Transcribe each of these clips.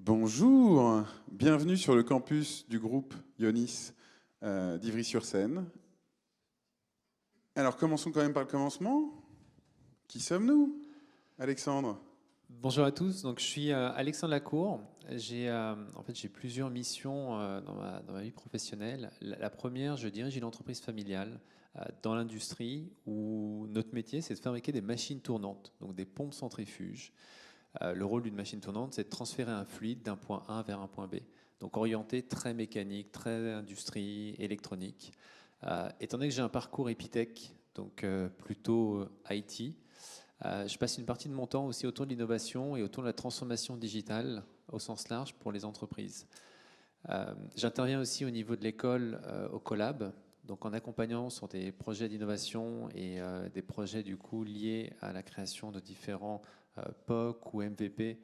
Bonjour, bienvenue sur le campus du groupe Ionis d'Ivry-sur-Seine. Alors commençons quand même par le commencement. Qui sommes-nous, Alexandre? Bonjour à tous, donc je suis Alexandre Lacour. J'ai plusieurs missions dans ma vie professionnelle. La première, je dirige une entreprise familiale dans l'industrie où notre métier, c'est de fabriquer des machines tournantes, donc des pompes centrifuges. Le rôle d'une machine tournante, c'est de transférer un fluide d'un point A vers un point B. Donc orienté très mécanique, très industrie, électronique. Étant donné que j'ai un parcours Epitech, donc plutôt IT, je passe une partie de mon temps aussi autour de l'innovation et autour de la transformation digitale au sens large pour les entreprises. J'interviens aussi au niveau de l'école au Collab, donc en accompagnant sur des projets d'innovation et des projets du coup liés à la création de différents POC ou MVP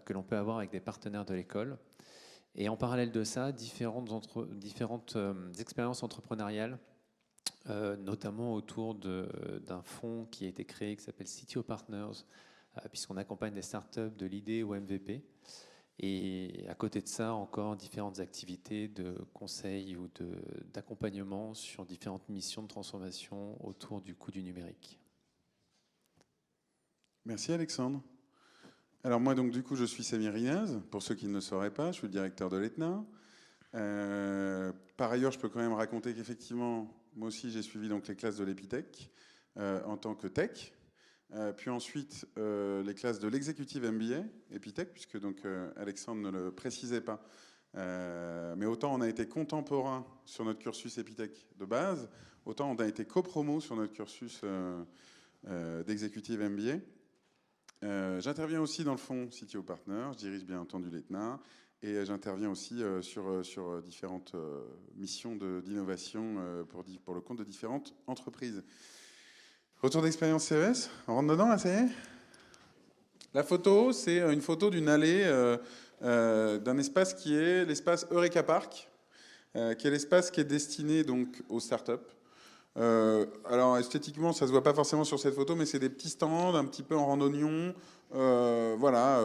que l'on peut avoir avec des partenaires de l'école. Et en parallèle de ça, différentes expériences entrepreneuriales, notamment autour d'un fonds qui a été créé qui s'appelle CTO Partners, puisqu'on accompagne des startups de l'idée au MVP. Et à côté de ça, encore différentes activités de conseil ou d'accompagnement sur différentes missions de transformation autour du coût du numérique. Merci Alexandre. Alors moi donc du coup je suis Samir Inaz, pour ceux qui ne le sauraient pas, je suis le directeur de l'ETNA. Par ailleurs je peux quand même raconter qu'effectivement moi aussi j'ai suivi donc les classes de l'Epitech en tant que tech. Puis ensuite les classes de l'executive MBA Epitech, puisque donc Alexandre ne le précisait pas. Mais autant on a été contemporain sur notre cursus Epitech de base, autant on a été copromo sur notre cursus d'executive MBA. J'interviens aussi dans le fonds CTO Partners, je dirige bien entendu l'ETNA, et j'interviens aussi sur différentes missions d'innovation pour le compte de différentes entreprises. Retour d'expérience CES, on rentre dedans là, ça y est? La photo, c'est une photo d'une allée d'un espace qui est l'espace Eureka Park, qui est l'espace qui est destiné donc aux startups. Alors esthétiquement, ça se voit pas forcément sur cette photo, mais c'est des petits stands un petit peu en randonnion. Voilà,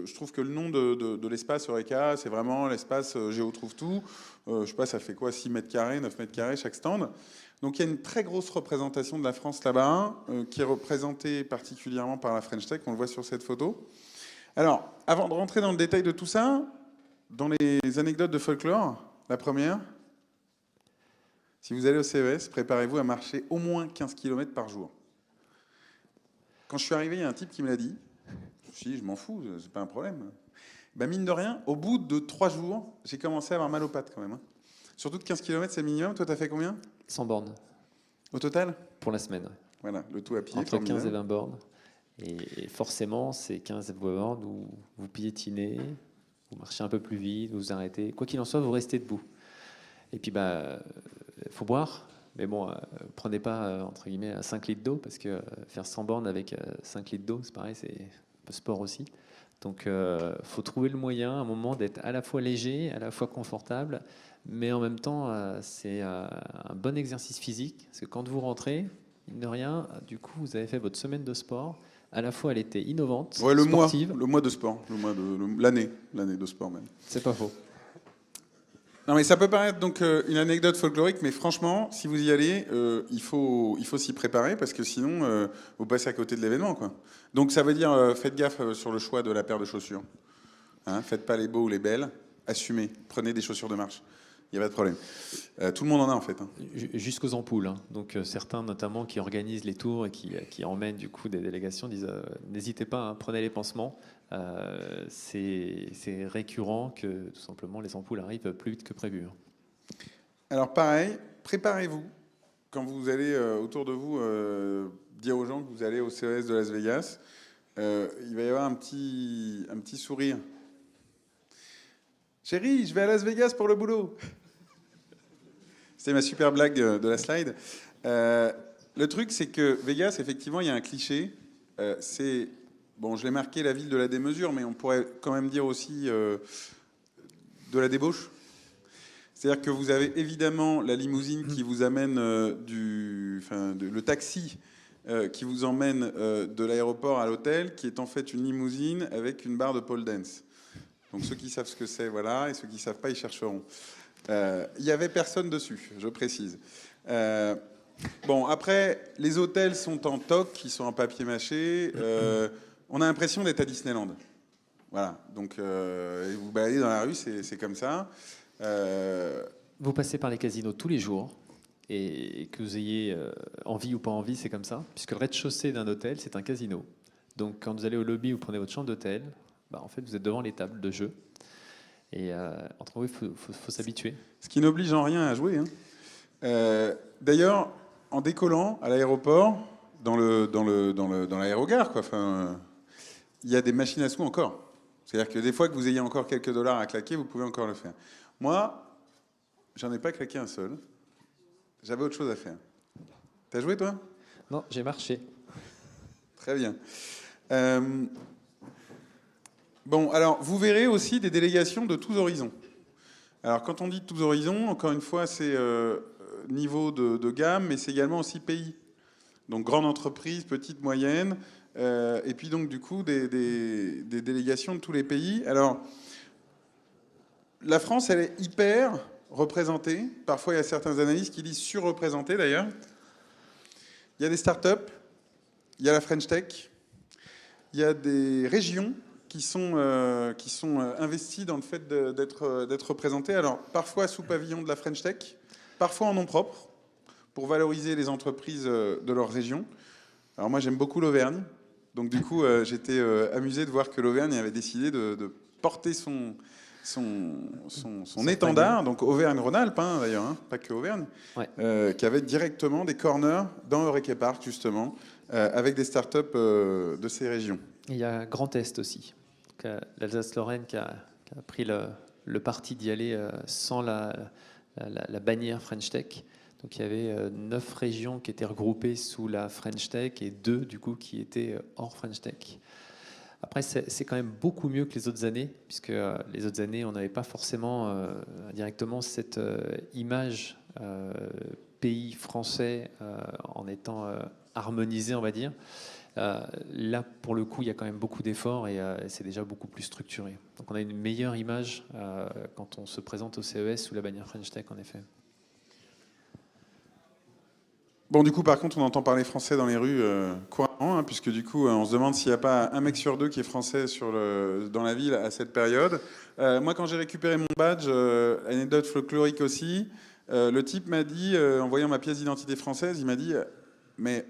je trouve que le nom de l'espace Eureka, c'est vraiment l'espace Géo trouve tout. Je sais pas, ça fait quoi, 6 mètres carrés, 9 mètres carrés chaque stand. Donc il y a une très grosse représentation de la France là-bas, qui est représentée particulièrement par la French Tech, on le voit sur cette photo. Alors, avant de rentrer dans le détail de tout ça, dans les anecdotes de folklore, la première, si vous allez au CES, préparez-vous à marcher au moins 15 km par jour. Quand je suis arrivé, il y a un type qui me l'a dit. Je me suis dit, je m'en fous, c'est pas un problème. Ben, mine de rien, au bout de 3 jours, j'ai commencé à avoir mal aux pattes quand même. Hein. Surtout que 15 km, c'est le minimum. Toi, t'as fait combien? 100 bornes. Au total? Pour la semaine. Voilà, le tout à pied. Entre 15 et 20 bornes. Et forcément, ces 15 bornes où vous piétinez, vous marchez un peu plus vite, vous vous arrêtez. Quoi qu'il en soit, vous restez debout. Et puis, faut boire. Mais bon, prenez pas, entre guillemets, 5 litres d'eau, parce que faire 100 bornes avec 5 litres d'eau, c'est pareil, c'est un peu sport aussi. Donc, faut trouver le moyen, à un moment, d'être à la fois léger, à la fois confortable, mais en même temps, c'est un bon exercice physique, parce que quand vous rentrez, mine de rien, du coup, vous avez fait votre semaine de sport. À la fois, elle était innovante, ouais, sportive. Le mois de sport, l'année de sport même. C'est pas faux. Non mais ça peut paraître donc une anecdote folklorique, mais franchement, si vous y allez, il faut s'y préparer parce que sinon, vous passez à côté de l'événement, quoi. Donc ça veut dire, faites gaffe sur le choix de la paire de chaussures. Hein, faites pas les beaux ou les belles, assumez, prenez des chaussures de marche. Il n'y a pas de problème. Tout le monde en a en fait. Hein. Jusqu'aux ampoules. Hein. Donc certains notamment qui organisent les tours et qui emmènent du coup des délégations disent n'hésitez pas, hein, prenez les pansements. C'est récurrent que tout simplement les ampoules arrivent plus vite que prévu. Hein. Alors pareil, préparez-vous quand vous allez autour de vous dire aux gens que vous allez au CES de Las Vegas. Il va y avoir un petit sourire. Chérie, je vais à Las Vegas pour le boulot. C'était ma super blague de la slide. Le truc, c'est que Vegas, effectivement, il y a un cliché. C'est, bon, je l'ai marqué, la ville de la démesure, mais on pourrait quand même dire aussi de la débauche. C'est-à-dire que vous avez évidemment la limousine qui vous amène le taxi qui vous emmène de l'aéroport à l'hôtel, qui est en fait une limousine avec une barre de pole dance. Donc ceux qui savent ce que c'est, voilà, et ceux qui ne savent pas, ils chercheront. Il n'y avait personne dessus, je précise. Bon, après, les hôtels sont en toc, ils sont en papier mâché. On a l'impression d'être à Disneyland. Voilà, donc vous baladez dans la rue, c'est comme ça. Vous passez par les casinos tous les jours, et que vous ayez envie ou pas envie, c'est comme ça, puisque le rez-de-chaussée d'un hôtel, c'est un casino. Donc quand vous allez au lobby ou prenez votre chambre d'hôtel, bah, en fait, vous êtes devant les tables de jeu. Et entre vous, il faut s'habituer. Ce qui n'oblige en rien à jouer. D'ailleurs, en décollant à l'aéroport, dans l'aérogare, quoi, il y a des machines à sous encore. C'est-à-dire que des fois que vous ayez encore quelques dollars à claquer, vous pouvez encore le faire. Moi, j'en ai pas claqué un seul. J'avais autre chose à faire. T'as joué, toi? Non, j'ai marché. Très bien. Bon, alors, vous verrez aussi des délégations de tous horizons. Alors, quand on dit tous horizons, encore une fois, c'est niveau de gamme, mais c'est également aussi pays. Donc, grande entreprise, petite, moyenne, et puis donc, du coup, des délégations de tous les pays. Alors, la France, elle est hyper représentée. Parfois, il y a certains analystes qui disent surreprésentée, d'ailleurs. Il y a des startups, il y a la French Tech, il y a des régions qui sont investis dans le fait d'être représentés. Alors, parfois sous pavillon de la French Tech, parfois en nom propre, pour valoriser les entreprises de leur région. Alors moi, j'aime beaucoup l'Auvergne. Donc du coup, j'étais amusé de voir que l'Auvergne avait décidé de porter son étendard, donc Auvergne-Rhône-Alpes, hein, d'ailleurs, hein, pas que Auvergne, ouais. Qui avait directement des corners dans Eureka Park, justement, avec des startups de ces régions. Et il y a Grand Est aussi. L'Alsace-Lorraine qui a pris le parti d'y aller sans la bannière French Tech. Donc il y avait 9 régions qui étaient regroupées sous la French Tech et 2 du coup qui étaient hors French Tech. Après, c'est quand même beaucoup mieux que les autres années, puisque les autres années, on n'avait pas forcément directement cette image pays français en étant harmonisé, on va dire. Là, pour le coup, il y a quand même beaucoup d'efforts et c'est déjà beaucoup plus structuré. Donc on a une meilleure image quand on se présente au CES sous la bannière French Tech, en effet. Bon, du coup, par contre, on entend parler français dans les rues couramment, hein, puisque du coup, on se demande s'il n'y a pas un mec sur deux qui est français dans la ville à cette période. Moi, quand j'ai récupéré mon badge, anecdote folklorique aussi, le type m'a dit, en voyant ma pièce d'identité française, il m'a dit « Mais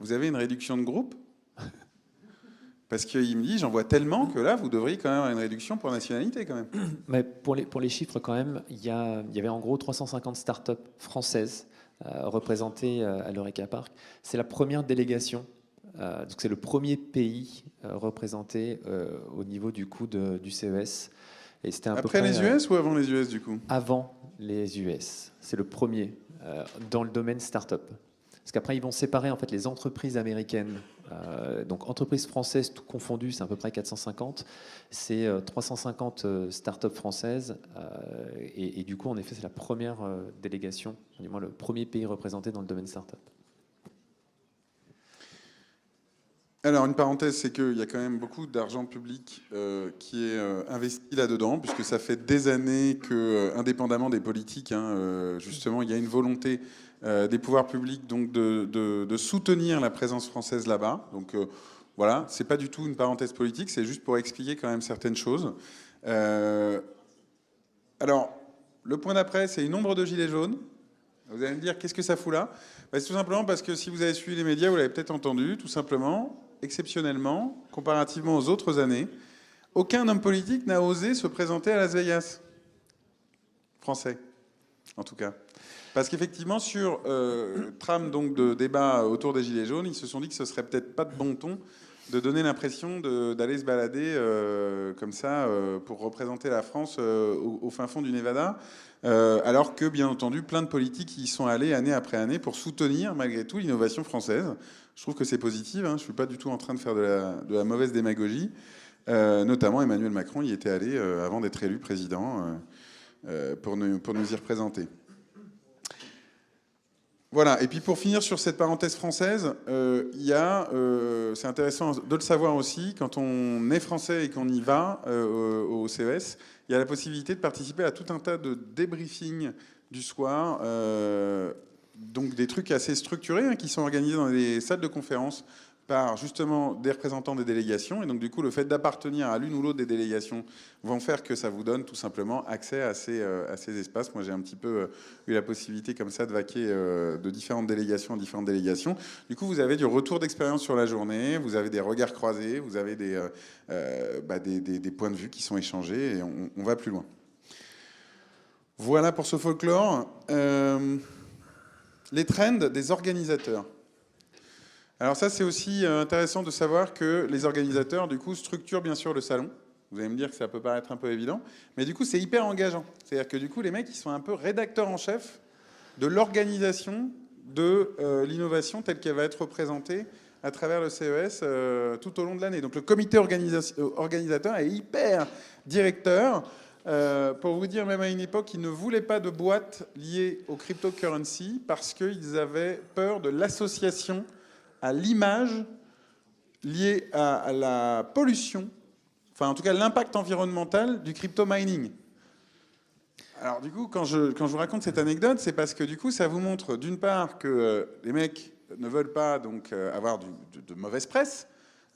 vous avez une réduction de groupe ?» Parce qu'il me dit « J'en vois tellement que là, vous devriez quand même avoir une réduction pour nationalité quand même. » Mais pour les chiffres quand même, il y avait en gros 350 startups françaises représentées à l'Eureka Park. C'est la première délégation, donc c'est le premier pays représenté au niveau du coup du CES. Et c'était après les US ou avant les US du coup? Avant les US. C'est le premier dans le domaine startup. Parce qu'après, ils vont séparer en fait les entreprises américaines. Donc, entreprises françaises, tout confondu, c'est à peu près 450. C'est 350 startups françaises. Et du coup, en effet, c'est la première délégation, du moins le premier pays représenté dans le domaine startup. Alors, une parenthèse, c'est qu'il y a quand même beaucoup d'argent public qui est investi là-dedans, puisque ça fait des années que, indépendamment des politiques, hein, justement, il y a une volonté des pouvoirs publics donc de soutenir la présence française là-bas. Donc voilà, c'est pas du tout une parenthèse politique, c'est juste pour expliquer quand même certaines choses. Alors, le point d'après, c'est une ombre de gilets jaunes. Vous allez me dire, qu'est-ce que ça fout là? C'est tout simplement parce que si vous avez suivi les médias, vous l'avez peut-être entendu, tout simplement, exceptionnellement, comparativement aux autres années, aucun homme politique n'a osé se présenter à Las Vegas. Français, en tout cas. Parce qu'effectivement, sur trame donc de débat autour des Gilets jaunes, ils se sont dit que ce serait peut-être pas de bon ton de donner l'impression d'aller se balader comme ça pour représenter la France au fin fond du Nevada, alors que, bien entendu, plein de politiques y sont allés année après année pour soutenir, malgré tout, l'innovation française. Je trouve que c'est positif, hein, je ne suis pas du tout en train de faire de la mauvaise démagogie. Notamment, Emmanuel Macron y était allé avant d'être élu président pour nous y représenter. Voilà, et puis pour finir sur cette parenthèse française, c'est intéressant de le savoir aussi, quand on est français et qu'on y va au CES, il y a la possibilité de participer à tout un tas de débriefings du soir, donc des trucs assez structurés qui sont organisés dans des salles de conférence par justement des représentants des délégations. Et donc du coup, le fait d'appartenir à l'une ou l'autre des délégations vont faire que ça vous donne tout simplement accès à ces espaces. Moi, j'ai un petit peu eu la possibilité comme ça de vaquer de différentes délégations en différentes délégations. Du coup, vous avez du retour d'expérience sur la journée, vous avez des regards croisés, vous avez des points de vue qui sont échangés et on va plus loin. Voilà pour ce folklore. Les trends des organisateurs. Alors ça, c'est aussi intéressant de savoir que les organisateurs, du coup, structurent bien sûr le salon. Vous allez me dire que ça peut paraître un peu évident, mais du coup, c'est hyper engageant. C'est-à-dire que du coup, les mecs, ils sont un peu rédacteurs en chef de l'organisation de l'innovation telle qu'elle va être représentée à travers le CES tout au long de l'année. Donc le comité organisateur est hyper directeur. Pour vous dire, même à une époque, ils ne voulaient pas de boîte liée au cryptocurrency parce qu'ils avaient peur de l'association à l'image liée à la pollution, enfin en tout cas l'impact environnemental du crypto mining. Alors du coup, quand je vous raconte cette anecdote, c'est parce que du coup, ça vous montre d'une part que les mecs ne veulent pas donc avoir de mauvaise presse,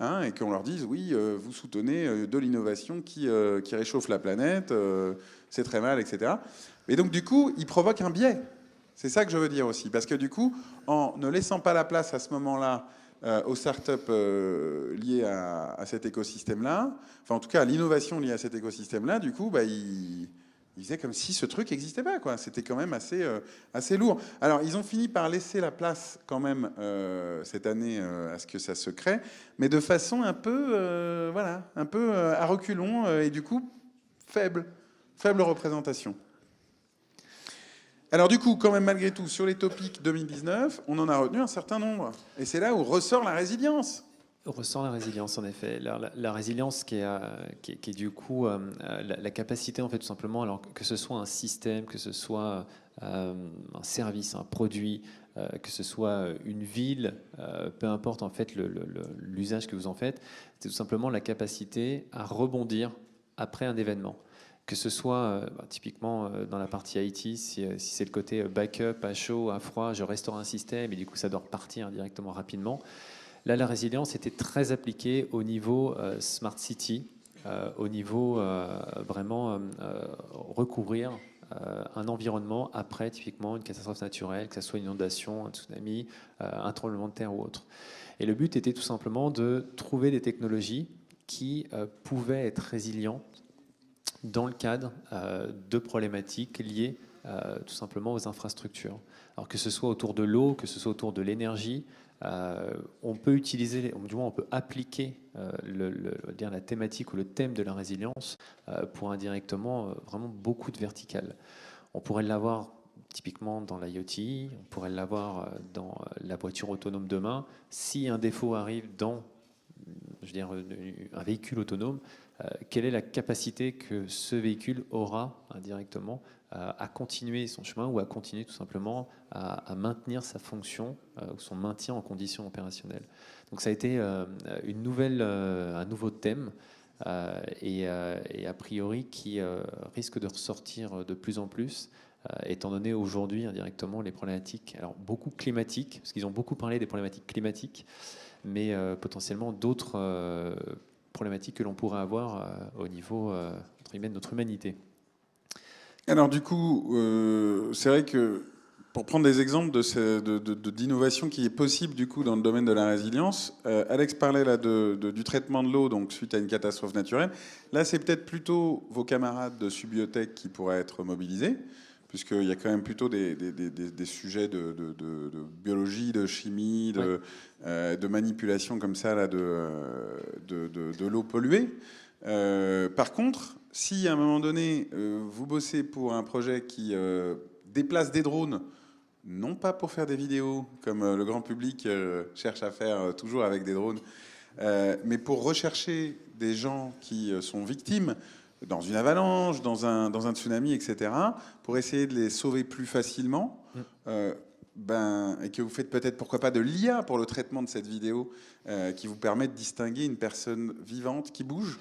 et qu'on leur dise oui, vous soutenez de l'innovation qui réchauffe la planète, c'est très mal, etc. Et donc du coup, ils provoquent un biais. C'est ça que je veux dire aussi, parce que du coup, en ne laissant pas la place à ce moment-là aux startups liées à cet écosystème-là, enfin en tout cas à l'innovation liée à cet écosystème-là, du coup, ils faisaient comme si ce truc n'existait pas, quoi. C'était quand même assez lourd. Alors ils ont fini par laisser la place quand même cette année à ce que ça se crée, mais de façon un peu, un peu à reculons et du coup faible représentation. Alors du coup, quand même, malgré tout, sur les topics 2019, on en a retenu un certain nombre. Et c'est là où ressort la résilience. Ressort la résilience, en effet. La résilience qui est du coup la capacité, en fait, tout simplement, alors que ce soit un système, que ce soit un service, un produit, que ce soit une ville, peu importe en fait l'usage que vous en faites, c'est tout simplement la capacité à rebondir après un événement. Que ce soit typiquement dans la partie IT, si c'est le côté backup, à chaud, à froid, je restaure un système et du coup ça doit repartir directement rapidement. Là, la résilience était très appliquée au niveau Smart City, au niveau vraiment recouvrir un environnement après typiquement une catastrophe naturelle, que ce soit une inondation, un tsunami, un tremblement de terre ou autre. Et le but était tout simplement de trouver des technologies qui pouvaient être résilientes dans le cadre de problématiques liées tout simplement aux infrastructures. Alors que ce soit autour de l'eau, que ce soit autour de l'énergie, on peut utiliser, du moins on peut appliquer la thématique ou le thème de la résilience pour indirectement vraiment beaucoup de verticales. On pourrait l'avoir typiquement dans l'IoT, on pourrait l'avoir dans la voiture autonome demain. Si un défaut arrive dans un véhicule autonome, quelle est la capacité que ce véhicule aura indirectement à continuer son chemin ou à continuer tout simplement à maintenir sa fonction ou son maintien en conditions opérationnelles. Donc ça a été un nouveau thème et a priori qui risque de ressortir de plus en plus étant donné aujourd'hui indirectement les problématiques, alors beaucoup climatiques, parce qu'ils ont beaucoup parlé des problématiques climatiques, mais potentiellement d'autres problématiques que l'on pourrait avoir au niveau de notre humanité. Alors du coup, c'est vrai que pour prendre des exemples d'innovation qui est possible du coup dans le domaine de la résilience, Alex parlait là du traitement de l'eau donc suite à une catastrophe naturelle. Là, c'est peut-être plutôt vos camarades de Subiotech qui pourraient être mobilisés, puisqu'il y a quand même plutôt des sujets de biologie, de chimie, de manipulation comme ça là, de l'eau polluée. Par contre, si à un moment donné, vous bossez pour un projet qui déplace des drones, non pas pour faire des vidéos, comme le grand public cherche à faire toujours avec des drones, mais pour rechercher des gens qui sont victimes dans une avalanche, dans un tsunami, etc., pour essayer de les sauver plus facilement, et que vous faites peut-être, pourquoi pas, de l'IA pour le traitement de cette vidéo, qui vous permet de distinguer une personne vivante qui bouge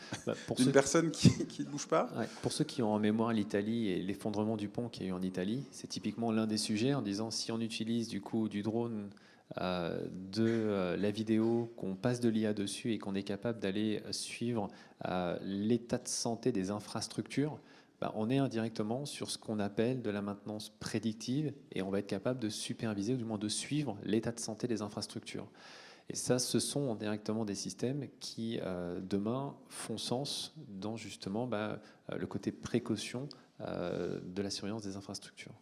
d'une personne qui ne bouge pas. Ouais, pour ceux qui ont en mémoire l'Italie et l'effondrement du pont qu'il y a eu en Italie, c'est typiquement l'un des sujets en disant si on utilise du coup du drone, la vidéo, qu'on passe de l'IA dessus et qu'on est capable d'aller suivre l'état de santé des infrastructures, on est indirectement sur ce qu'on appelle de la maintenance prédictive et on va être capable de superviser ou du moins de suivre l'état de santé des infrastructures. Et ça, ce sont directement des systèmes qui, demain, font sens dans justement le côté précaution de la surveillance des infrastructures.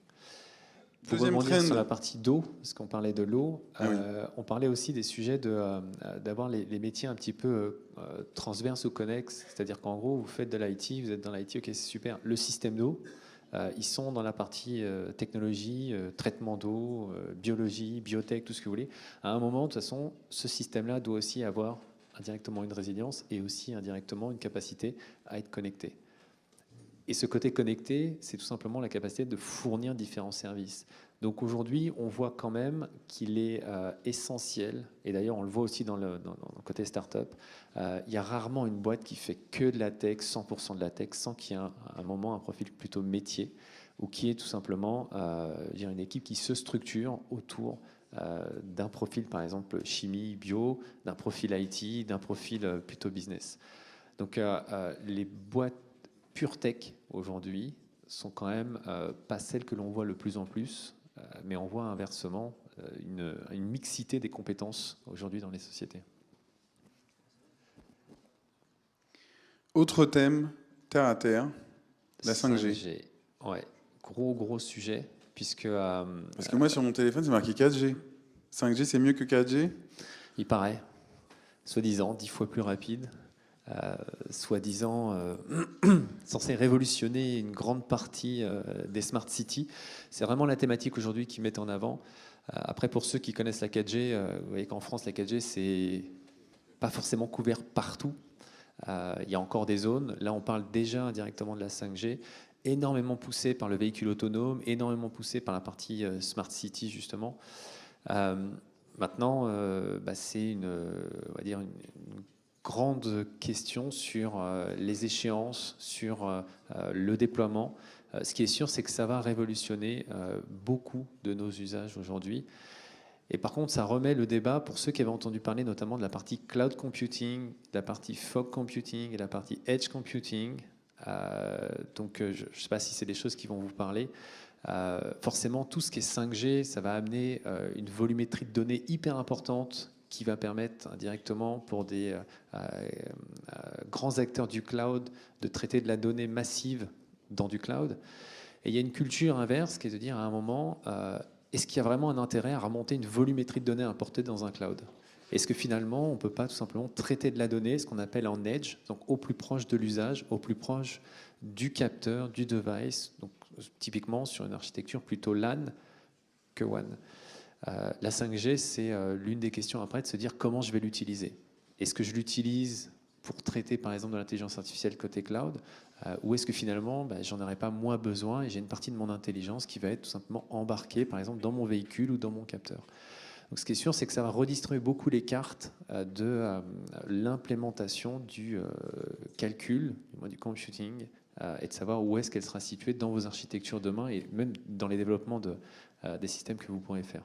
Pour rebondir sur la partie d'eau, parce qu'on parlait de l'eau, on parlait aussi des sujets d'avoir les métiers un petit peu transverses ou connexes, c'est-à-dire qu'en gros, vous faites de l'IT, vous êtes dans l'IT, ok, c'est super. Le système d'eau, ils sont dans la partie technologie, traitement d'eau, biologie, biotech, tout ce que vous voulez. À un moment, de toute façon, ce système-là doit aussi avoir indirectement une résilience et aussi indirectement une capacité à être connecté. Et ce côté connecté, c'est tout simplement la capacité de fournir différents services. Donc aujourd'hui, on voit quand même qu'il est essentiel, et d'ailleurs on le voit aussi dans le côté start-up, il y a rarement une boîte qui fait que de la tech, 100% de la tech, sans qu'il y ait un moment un profil plutôt métier, ou qui est tout simplement une équipe qui se structure autour d'un profil par exemple chimie, bio, d'un profil IT, d'un profil plutôt business. Donc les boîtes pure tech aujourd'hui sont quand même pas celles que l'on voit le plus en plus, mais on voit inversement une mixité des compétences aujourd'hui dans les sociétés. Autre thème, terre à terre, la 5G. 5G. Ouais, gros sujet, puisque... Parce que moi, sur mon téléphone, c'est marqué 4G. 5G, c'est mieux que 4G? Il paraît, soi-disant, 10 fois plus rapide. Soi-disant censé révolutionner une grande partie des smart cities. C'est vraiment la thématique aujourd'hui qu'ils mettent en avant. Après, pour ceux qui connaissent la 4G, vous voyez qu'en France, la 4G, c'est pas forcément couvert partout. Il y a encore des zones. Là, on parle déjà indirectement de la 5G, énormément poussée par le véhicule autonome, énormément poussée par la partie smart city, justement. Maintenant, c'est on va dire une grande question sur les échéances, sur le déploiement. Ce qui est sûr, c'est que ça va révolutionner beaucoup de nos usages aujourd'hui. Et par contre, ça remet le débat pour ceux qui avaient entendu parler notamment de la partie cloud computing, de la partie fog computing et de la partie edge computing. Donc, je ne sais pas si c'est des choses qui vont vous parler. Forcément, tout ce qui est 5G, ça va amener une volumétrie de données hyper importante qui va permettre indirectement pour des grands acteurs du cloud de traiter de la donnée massive dans du cloud. Et il y a une culture inverse qui est de dire à un moment, est-ce qu'il y a vraiment un intérêt à remonter une volumétrie de données importée dans un cloud? Est-ce que finalement, on ne peut pas tout simplement traiter de la donnée, ce qu'on appelle en edge, donc au plus proche de l'usage, au plus proche du capteur, du device, donc typiquement sur une architecture plutôt LAN que WAN. La 5G, c'est l'une des questions après de se dire comment je vais l'utiliser. Est-ce que je l'utilise pour traiter par exemple de l'intelligence artificielle côté cloud ou est-ce que finalement j'en aurais pas moins besoin et j'ai une partie de mon intelligence qui va être tout simplement embarquée par exemple dans mon véhicule ou dans mon capteur. Donc ce qui est sûr, c'est que ça va redistribuer beaucoup les cartes de l'implémentation du calcul, du computing, et de savoir où est-ce qu'elle sera située dans vos architectures demain et même dans les développements des systèmes que vous pourrez faire.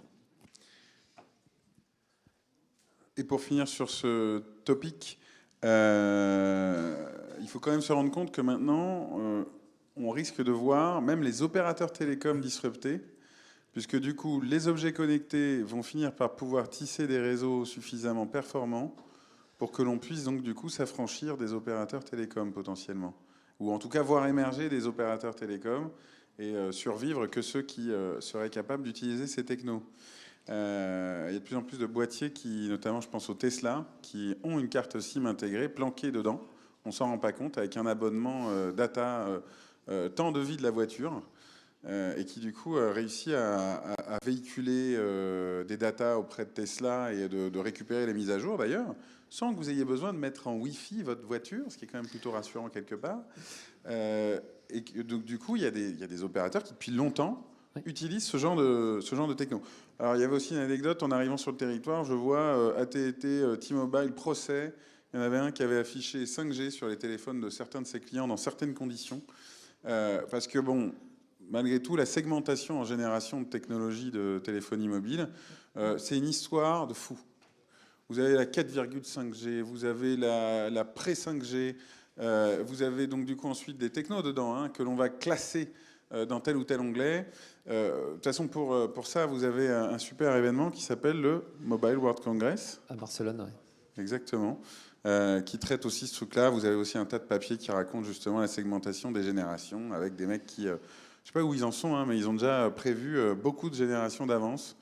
Et pour finir sur ce topic, il faut quand même se rendre compte que maintenant, on risque de voir même les opérateurs télécoms disruptés, puisque du coup, les objets connectés vont finir par pouvoir tisser des réseaux suffisamment performants pour que l'on puisse donc du coup s'affranchir des opérateurs télécoms potentiellement, ou en tout cas voir émerger des opérateurs télécoms et survivre que ceux qui seraient capables d'utiliser ces technos. Il y a de plus en plus de boîtiers qui, notamment je pense au Tesla, qui ont une carte SIM intégrée, planquée dedans. On ne s'en rend pas compte, avec un abonnement data temps de vie de la voiture, et qui du coup réussit à véhiculer des datas auprès de Tesla et de récupérer les mises à jour d'ailleurs, sans que vous ayez besoin de mettre en Wi-Fi votre voiture, ce qui est quand même plutôt rassurant quelque part. Et donc du coup, il y a des opérateurs qui depuis longtemps Oui. utilisent ce genre de techno. Alors, il y avait aussi une anecdote, en arrivant sur le territoire, je vois AT&T, T-Mobile, Procès. Il y en avait un qui avait affiché 5G sur les téléphones de certains de ses clients dans certaines conditions. Parce que, bon, malgré tout, la segmentation en génération de technologies de téléphonie mobile, c'est une histoire de fou. Vous avez la 4,5G, vous avez la pré-5G, vous avez donc du coup ensuite des technos dedans hein, que l'on va classer dans tel ou tel onglet. De toute façon, pour ça, vous avez un super événement qui s'appelle le Mobile World Congress. À Barcelone, oui. Exactement. Qui traite aussi ce truc-là. Vous avez aussi un tas de papiers qui racontent justement la segmentation des générations avec des mecs qui, je sais pas où ils en sont, hein, mais ils ont déjà prévu beaucoup de générations d'avance.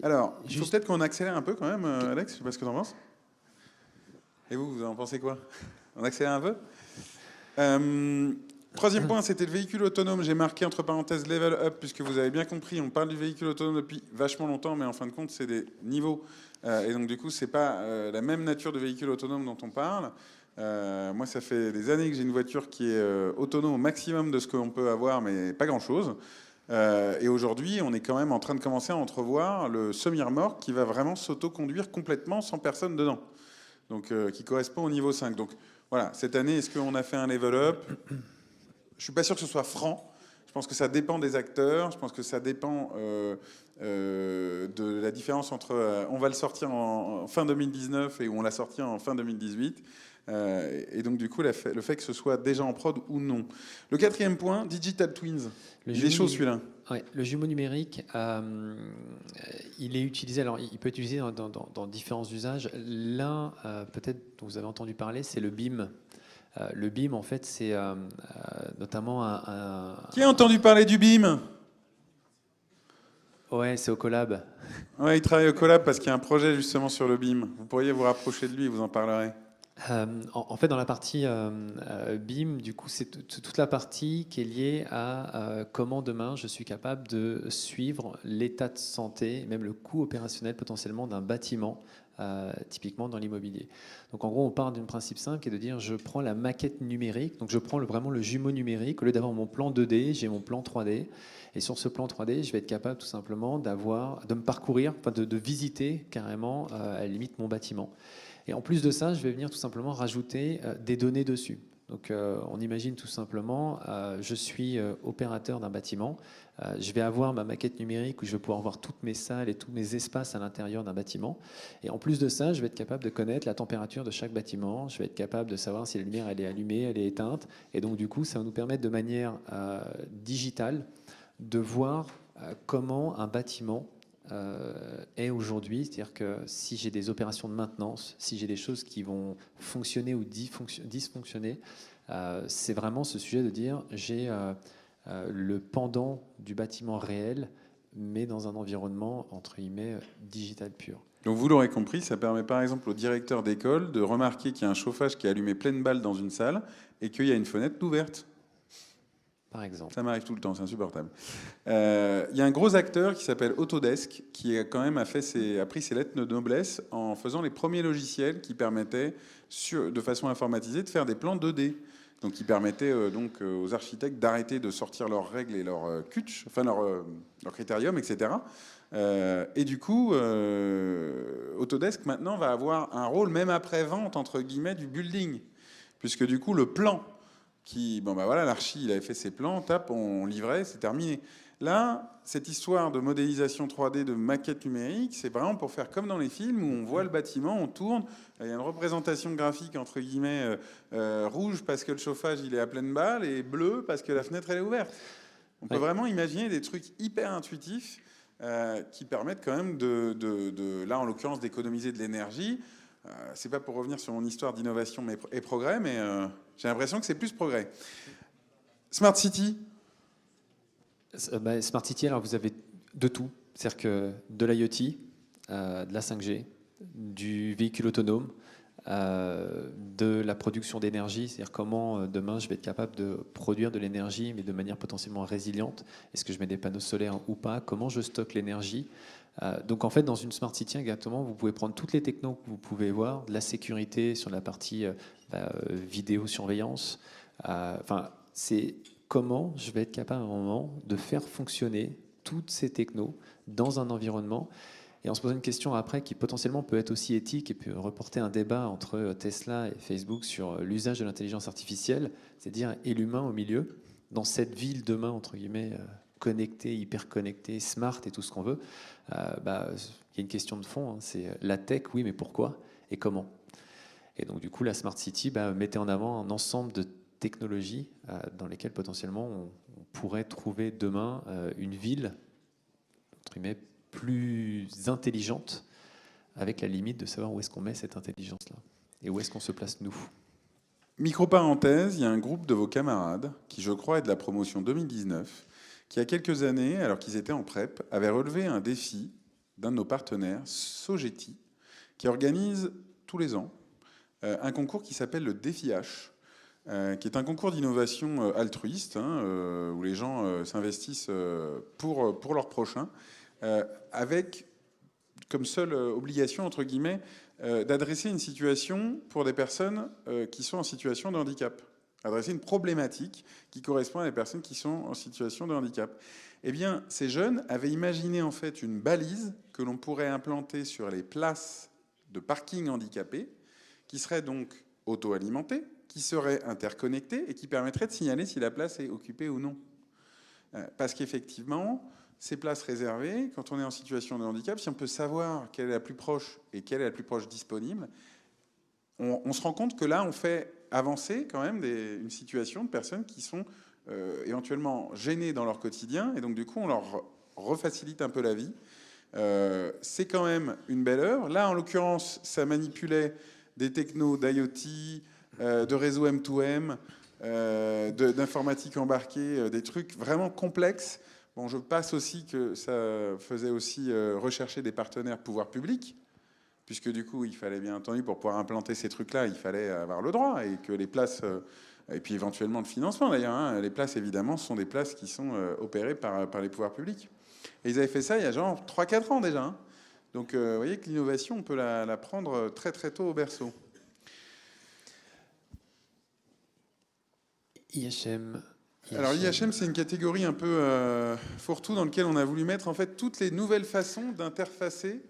Alors, il faut peut-être qu'on accélère un peu quand même, Alex. Je sais pas ce que tu en penses. Et vous en pensez quoi? On accélère un peu? Troisième point, c'était le véhicule autonome. J'ai marqué entre parenthèses level up, puisque vous avez bien compris, on parle du véhicule autonome depuis vachement longtemps, mais en fin de compte, c'est des niveaux. Et donc, du coup, c'est pas la même nature de véhicule autonome dont on parle. Moi, ça fait des années que j'ai une voiture qui est autonome au maximum de ce qu'on peut avoir, mais pas grand-chose. Et aujourd'hui, on est quand même en train de commencer à entrevoir le semi-remorque qui va vraiment s'auto-conduire complètement sans personne dedans. Donc, qui correspond au niveau 5. Donc, voilà, cette année, est-ce qu'on a fait un level up? Je suis pas sûr que ce soit franc. Je pense que ça dépend des acteurs. Je pense que ça dépend de la différence entre on va le sortir en fin 2019 et où on l'a sorti en fin 2018. Et donc, du coup, le fait que ce soit déjà en prod ou non. Le quatrième point, Digital Twins. Il est chaud celui-là. Ouais, le jumeau numérique, il est utilisé. Alors, il peut être utilisé dans différents usages. L'un, peut-être dont vous avez entendu parler, c'est le BIM. Le BIM, en fait, c'est notamment un. Qui a entendu parler du BIM? Ouais, c'est au collab. Ouais, il travaille au collab parce qu'il y a un projet justement sur le BIM. Vous pourriez vous rapprocher de lui, vous en parlerez. En fait, dans la partie BIM, du coup, c'est toute la partie qui est liée à comment demain je suis capable de suivre l'état de santé, même le coût opérationnel potentiellement d'un bâtiment, typiquement dans l'immobilier. Donc en gros, on part d'un principe simple qui est de dire je prends la maquette numérique, donc je prends vraiment le jumeau numérique, au lieu d'avoir mon plan 2D, j'ai mon plan 3D. Et sur ce plan 3D, je vais être capable tout simplement de me parcourir, enfin de visiter carrément à la limite mon bâtiment. Et en plus de ça, je vais venir tout simplement rajouter des données dessus. Donc on imagine tout simplement, je suis opérateur d'un bâtiment, je vais avoir ma maquette numérique où je vais pouvoir voir toutes mes salles et tous mes espaces à l'intérieur d'un bâtiment. Et en plus de ça, je vais être capable de connaître la température de chaque bâtiment, je vais être capable de savoir si la lumière elle est allumée, elle est éteinte. Et donc du coup, ça va nous permettre de manière digitale de voir comment un bâtiment est aujourd'hui, c'est-à-dire que si j'ai des opérations de maintenance, si j'ai des choses qui vont fonctionner ou dysfonctionner, c'est vraiment ce sujet de dire j'ai le pendant du bâtiment réel, mais dans un environnement entre guillemets digital pur. Donc vous l'aurez compris, ça permet par exemple au directeur d'école de remarquer qu'il y a un chauffage qui est allumé pleine balle dans une salle et qu'il y a une fenêtre ouverte. Par exemple. Ça m'arrive tout le temps, c'est insupportable. Il y a un gros acteur qui s'appelle Autodesk qui a quand même a pris ses lettres de noblesse en faisant les premiers logiciels qui permettaient, de façon informatisée, de faire des plans 2D. Donc, qui permettaient donc aux architectes d'arrêter de sortir leurs règles et leurs CUTCH, enfin leurs critériums, etc. Et du coup, Autodesk maintenant va avoir un rôle même après vente entre guillemets du building, puisque du coup le plan bon bah voilà, l'archi, il avait fait ses plans, tape, on livrait, c'est terminé. Là, cette histoire de modélisation 3D, de maquette numérique, c'est vraiment pour faire comme dans les films où on voit le bâtiment, on tourne, il y a une représentation graphique entre guillemets rouge parce que le chauffage il est à pleine balle et bleu parce que la fenêtre elle est ouverte. On peut vraiment imaginer des trucs hyper intuitifs qui permettent quand même là en l'occurrence d'économiser de l'énergie. C'est pas pour revenir sur mon histoire d'innovation et progrès, mais j'ai l'impression que c'est plus progrès. Smart City. Smart City, alors vous avez de tout, c'est-à-dire que de l'IoT, de la 5G, du véhicule autonome, de la production d'énergie, c'est-à-dire comment demain je vais être capable de produire de l'énergie, mais de manière potentiellement résiliente. Est-ce que je mets des panneaux solaires ou pas? Comment je stocke l'énergie? Donc en fait, dans une Smart City, exactement, vous pouvez prendre toutes les technos que vous pouvez voir, de la sécurité sur la partie vidéosurveillance. Enfin, c'est comment je vais être capable à un moment de faire fonctionner toutes ces technos dans un environnement. Et on se pose une question après qui potentiellement peut être aussi éthique et peut reporter un débat entre Tesla et Facebook sur l'usage de l'intelligence artificielle, c'est-à-dire et l'humain au milieu, dans cette ville demain, entre guillemets, connectée, hyper connectée, smart et tout ce qu'on veut. Il y a une question de fond, hein, c'est la tech, oui, mais pourquoi et comment? Et donc du coup, la Smart City mettait en avant un ensemble de technologies dans lesquelles potentiellement on pourrait trouver demain une ville, entre guillemets, plus intelligente, avec la limite de savoir où est-ce qu'on met cette intelligence-là et où est-ce qu'on se place nous. Micro-parenthèse, il y a un groupe de vos camarades, qui je crois est de la promotion 2019, qui il y a quelques années, alors qu'ils étaient en prep, avait relevé un défi d'un de nos partenaires, Sogeti, qui organise tous les ans un concours qui s'appelle le Défi H, qui est un concours d'innovation altruiste, hein, où les gens s'investissent pour leurs prochains, avec comme seule obligation, entre guillemets, d'adresser une situation pour des personnes qui sont en situation de handicap. Adresser une problématique qui correspond à des personnes qui sont en situation de handicap. Eh bien, ces jeunes avaient imaginé en fait une balise que l'on pourrait implanter sur les places de parking handicapés, qui serait donc auto-alimentée, qui serait interconnectée et qui permettrait de signaler si la place est occupée ou non. Parce qu'effectivement, ces places réservées, quand on est en situation de handicap, si on peut savoir quelle est la plus proche et quelle est la plus proche disponible, on se rend compte que là, on fait avancer quand même une situation de personnes qui sont éventuellement gênées dans leur quotidien, et donc du coup, on leur refacilite un peu la vie. C'est quand même une belle œuvre. Là, en l'occurrence, ça manipulait des technos d'IoT, de réseau M2M, d'informatique embarquée, des trucs vraiment complexes. Bon, je passe aussi que ça faisait aussi rechercher des partenaires pouvoir public, puisque du coup, il fallait bien entendu, pour pouvoir implanter ces trucs-là, il fallait avoir le droit, et que les places, et puis éventuellement le financement d'ailleurs, hein, les places évidemment sont des places qui sont opérées par les pouvoirs publics. Et ils avaient fait ça il y a genre 3-4 ans déjà. Hein. Donc vous voyez que l'innovation, on peut la prendre très très tôt au berceau. IHM. Alors l'IHM, c'est une catégorie un peu fourre-tout dans laquelle on a voulu mettre en fait toutes les nouvelles façons d'interfacer,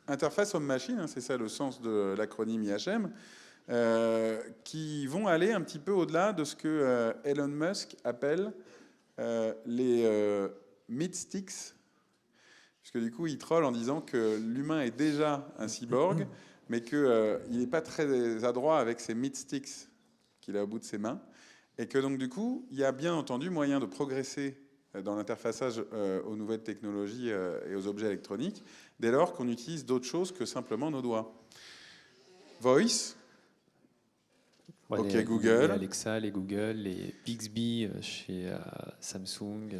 interface homme-machine, hein, c'est ça le sens de l'acronyme IHM, qui vont aller un petit peu au-delà de ce que Elon Musk appelle les meat-sticks, puisque du coup il troll en disant que l'humain est déjà un cyborg, mais qu'il n'est pas très adroit avec ses meat-sticks qu'il a au bout de ses mains. Et que donc du coup, il y a bien entendu moyen de progresser dans l'interfaçage aux nouvelles technologies et aux objets électroniques, dès lors qu'on utilise d'autres choses que simplement nos doigts. Voice, ouais, ok Google. Les Alexa, les Google, les Bixby chez Samsung,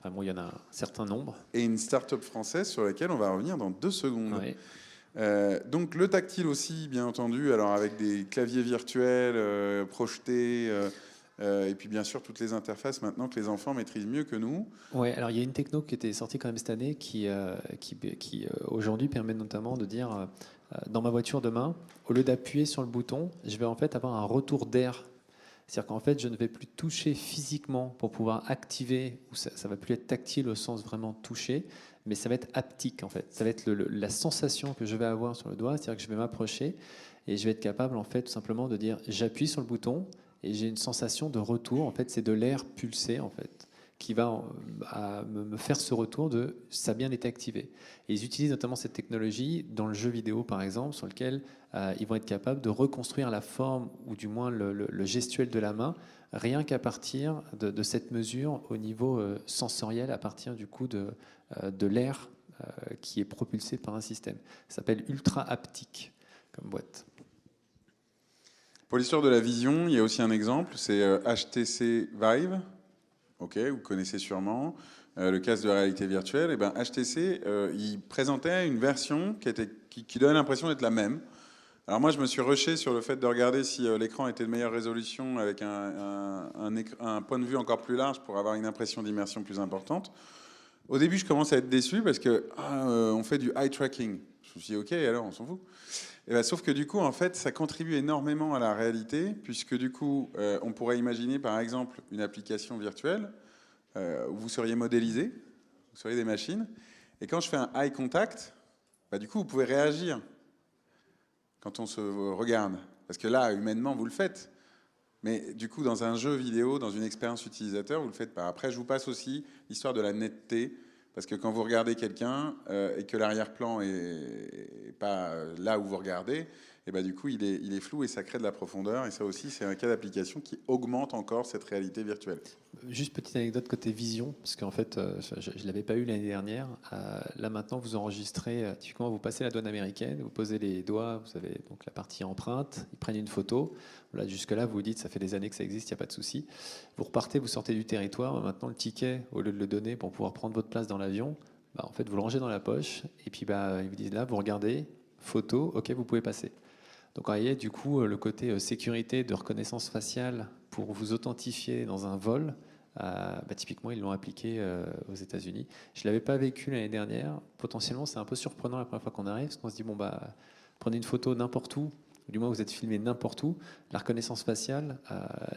vraiment il y en a un certain nombre. Et une start-up française sur laquelle on va revenir dans 2 secondes. Ouais. Donc le tactile aussi, bien entendu, alors avec des claviers virtuels projetés, et puis bien sûr toutes les interfaces maintenant que les enfants maîtrisent mieux que nous. Ouais, alors il y a une techno qui était sortie quand même cette année qui aujourd'hui permet notamment de dire dans ma voiture demain, au lieu d'appuyer sur le bouton, je vais en fait avoir un retour d'air. C'est-à-dire qu'en fait, je ne vais plus toucher physiquement pour pouvoir activer, ou ça ne va plus être tactile au sens vraiment toucher, mais ça va être haptique en fait. Ça va être la sensation que je vais avoir sur le doigt, c'est-à-dire que je vais m'approcher et je vais être capable en fait tout simplement de dire j'appuie sur le bouton et j'ai une sensation de retour. En fait, c'est de l'air pulsé en fait qui va me faire ce retour de ça a bien été activé. Et ils utilisent notamment cette technologie dans le jeu vidéo par exemple, sur lequel ils vont être capables de reconstruire la forme ou du moins le gestuel de la main rien qu'à partir de cette mesure au niveau sensoriel, à partir du coup de l'air qui est propulsé par un système. Ça s'appelle ultra haptique comme boîte. Pour l'histoire de la vision, il y a aussi un exemple, c'est HTC Vive. Ok, vous connaissez sûrement le casque de réalité virtuelle. Et ben HTC, il présentait une version qui donnait l'impression d'être la même. Alors moi, je me suis rushé sur le fait de regarder si l'écran était de meilleure résolution avec un point de vue encore plus large pour avoir une impression d'immersion plus importante. Au début, je commence à être déçu parce que on fait du eye tracking. Je me suis dit, ok, alors on s'en fout. Et ben, sauf que du coup, en fait, ça contribue énormément à la réalité, puisque du coup, on pourrait imaginer par exemple une application virtuelle où vous seriez modélisé, vous seriez des machines, et quand je fais un eye contact, bah, du coup, vous pouvez réagir quand on se regarde. Parce que là, humainement, vous le faites. Mais du coup, dans un jeu vidéo, dans une expérience utilisateur, vous le faites pas. Après, je vous passe aussi l'histoire de la netteté. Parce que quand vous regardez quelqu'un et que l'arrière-plan est pas là où vous regardez, et bah, du coup, il est flou et ça crée de la profondeur. Et ça aussi, c'est un cas d'application qui augmente encore cette réalité virtuelle. Juste petite anecdote côté vision, parce qu'en fait, je ne l'avais pas eu l'année dernière. Là maintenant, vous enregistrez, typiquement, vous passez la douane américaine, vous posez les doigts, vous avez donc la partie empreinte, ils prennent une photo. Voilà, jusque-là, vous vous dites, ça fait des années que ça existe, il n'y a pas de souci. Vous repartez, vous sortez du territoire. Maintenant, le ticket, au lieu de le donner pour pouvoir prendre votre place dans l'avion, bah, en fait, vous le rangez dans la poche, et puis bah, ils vous disent là, vous regardez, photo, ok, vous pouvez passer. Donc, vous voyez, du coup, le côté sécurité de reconnaissance faciale pour vous authentifier dans un vol, bah, typiquement, ils l'ont appliqué aux États-Unis. Je ne l'avais pas vécu l'année dernière. Potentiellement, c'est un peu surprenant la première fois qu'on arrive, parce qu'on se dit, bon, bah, prenez une photo n'importe où, ou du moins vous êtes filmé n'importe où, la reconnaissance faciale,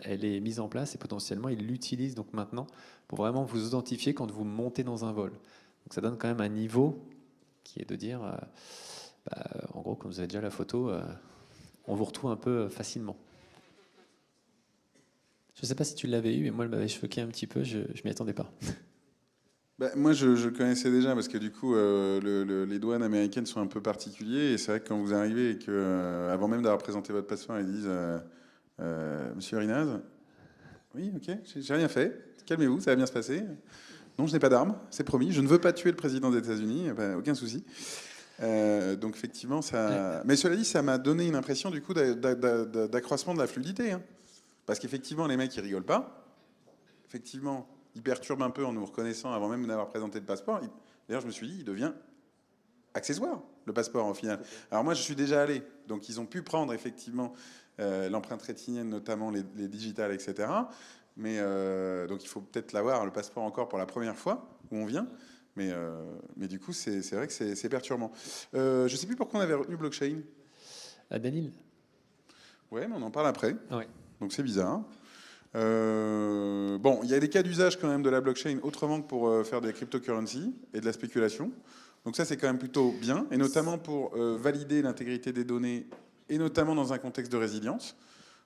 elle est mise en place et potentiellement, ils l'utilisent donc maintenant pour vraiment vous identifier quand vous montez dans un vol. Donc, ça donne quand même un niveau qui est de dire, bah, en gros, quand vous avez déjà la photo, on vous retrouve un peu facilement. Je ne sais pas si tu l'avais eu, mais moi, elle m'avait choqué un petit peu, je ne m'y attendais pas. Bah, moi, je connaissais déjà parce que du coup, les douanes américaines sont un peu particuliers. Et c'est vrai que quand vous arrivez et que, avant même d'avoir présenté votre passeport, ils disent Monsieur Rinaz, oui, ok, j'ai rien fait. Calmez-vous, ça va bien se passer. Non, je n'ai pas d'armes, c'est promis. Je ne veux pas tuer le président des États-Unis, aucun souci. Donc effectivement, ça. Mais cela dit, ça m'a donné une impression du coup d'accroissement de la fluidité, hein. Parce qu'effectivement, les mecs, ils rigolent pas. Effectivement, ils perturbent un peu en nous reconnaissant avant même d'avoir présenté le passeport. D'ailleurs, je me suis dit, il devient accessoire, le passeport, au final. Alors moi, je suis déjà allé. Donc, ils ont pu prendre, effectivement, l'empreinte rétinienne, notamment les digitales, etc. Mais donc, il faut peut-être l'avoir, le passeport, encore pour la première fois où on vient. Mais du coup, c'est vrai que c'est perturbant. Je ne sais plus pourquoi on avait retenu blockchain. Daniel. Ouais, mais on en parle après. Ouais. Donc, c'est bizarre. Bon, il y a des cas d'usage quand même de la blockchain autrement que pour faire des cryptocurrencies et de la spéculation. Donc ça, c'est quand même plutôt bien, et notamment pour valider l'intégrité des données, et notamment dans un contexte de résilience.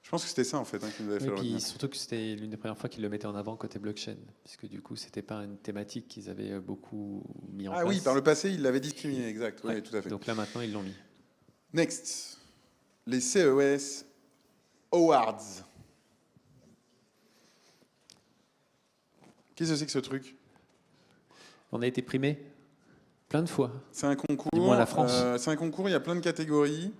Je pense que c'était ça, en fait, hein, qui nous avait fait Oui, le puis retenir. surtout que c'était l'une des premières fois qu'ils le mettaient en avant côté blockchain, puisque du coup, c'était pas une thématique qu'ils avaient beaucoup mis en Ah place. oui, par le passé, il l'avait discriminé, exact. Oui, Ouais. tout à fait. Donc là, maintenant, ils l'ont mis. Next. Les CES Awards. Qu'est-ce que c'est que ce truc? On a été primé plein de fois. C'est un concours. Du moins la France. C'est un concours, il y a plein de catégories.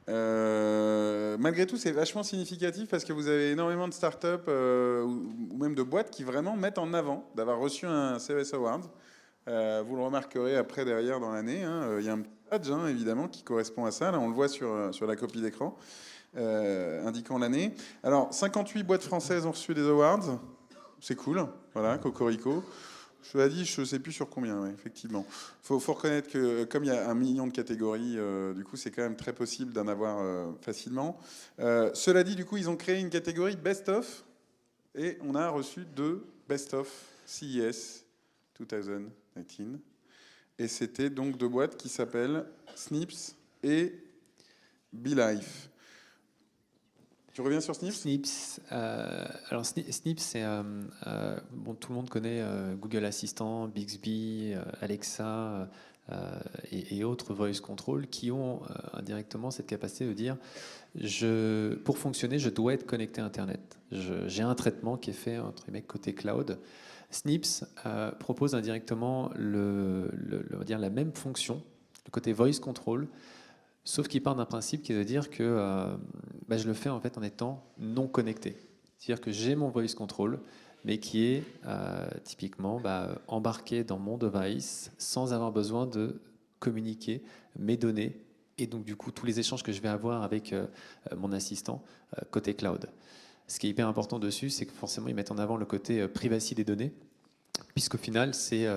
Malgré tout, c'est vachement significatif parce que vous avez énormément de startups ou même de boîtes qui vraiment mettent en avant d'avoir reçu un CES Award. Vous le remarquerez après, derrière, dans l'année, hein. Il y a un badge, hein, évidemment, qui correspond à ça. Là, on le voit sur la copie d'écran, indiquant l'année. Alors, 58 boîtes françaises ont reçu des awards. C'est cool. Voilà, cocorico. Je l'ai dit, je ne sais plus sur combien, ouais, effectivement. Faut reconnaître que comme il y a 1 million de catégories, du coup, c'est quand même très possible d'en avoir facilement. Cela dit, du coup, ils ont créé une catégorie Best of, et on a reçu 2 Best of CES 2019. Et c'était donc 2 boîtes qui s'appellent Snips et BeLife. Tu reviens sur Snips? Snips. Alors Snips, c'est bon, tout le monde connaît Google Assistant, Bixby, Alexa et autres voice control qui ont indirectement cette capacité de dire pour fonctionner, je dois être connecté à Internet. J'ai un traitement qui est fait entre guillemets côté cloud. Snips propose indirectement on va dire la même fonction, le côté voice control. Sauf qu'il part d'un principe qui est de dire que je le fais en fait en étant non connecté. C'est-à-dire que j'ai mon voice control, mais qui est typiquement embarqué dans mon device sans avoir besoin de communiquer mes données et donc du coup tous les échanges que je vais avoir avec mon assistant côté cloud. Ce qui est hyper important dessus, c'est que forcément ils mettent en avant le côté privacy des données. puisqu'au final, c'est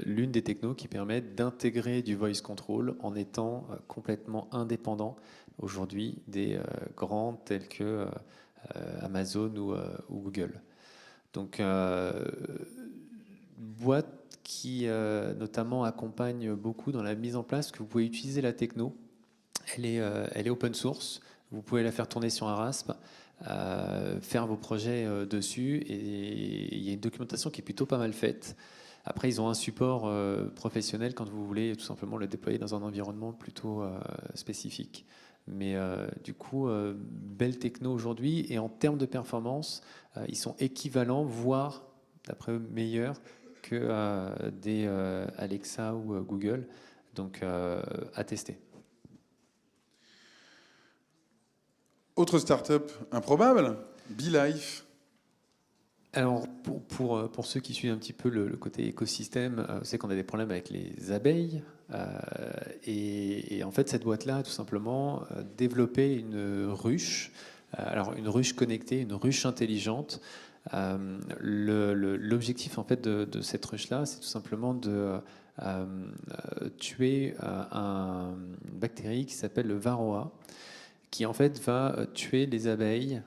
l'une des technos qui permet d'intégrer du voice control en étant complètement indépendant aujourd'hui des grands tels que Amazon ou Google. Donc, boîte qui notamment accompagne beaucoup dans la mise en place, que vous pouvez utiliser la techno. Elle est open source, vous pouvez la faire tourner sur un RASP, faire vos projets dessus, et il y a une documentation qui est plutôt pas mal faite. Après, ils ont un support professionnel quand vous voulez tout simplement le déployer dans un environnement plutôt spécifique. Mais du coup, belle techno aujourd'hui, et en termes de performance, ils sont équivalents, voire, d'après eux, meilleurs que des Alexa ou Google. Donc, à tester. Autre start-up improbable, BeLife. Alors, pour ceux qui suivent un petit peu le côté écosystème, c'est qu'on a des problèmes avec les abeilles. Et en fait, cette boîte-là a tout simplement développé une ruche. Alors, une ruche connectée, une ruche intelligente. L'objectif en fait de cette ruche-là, c'est tout simplement de tuer une bactérie qui s'appelle le varroa, qui en fait va tuer les abeilles,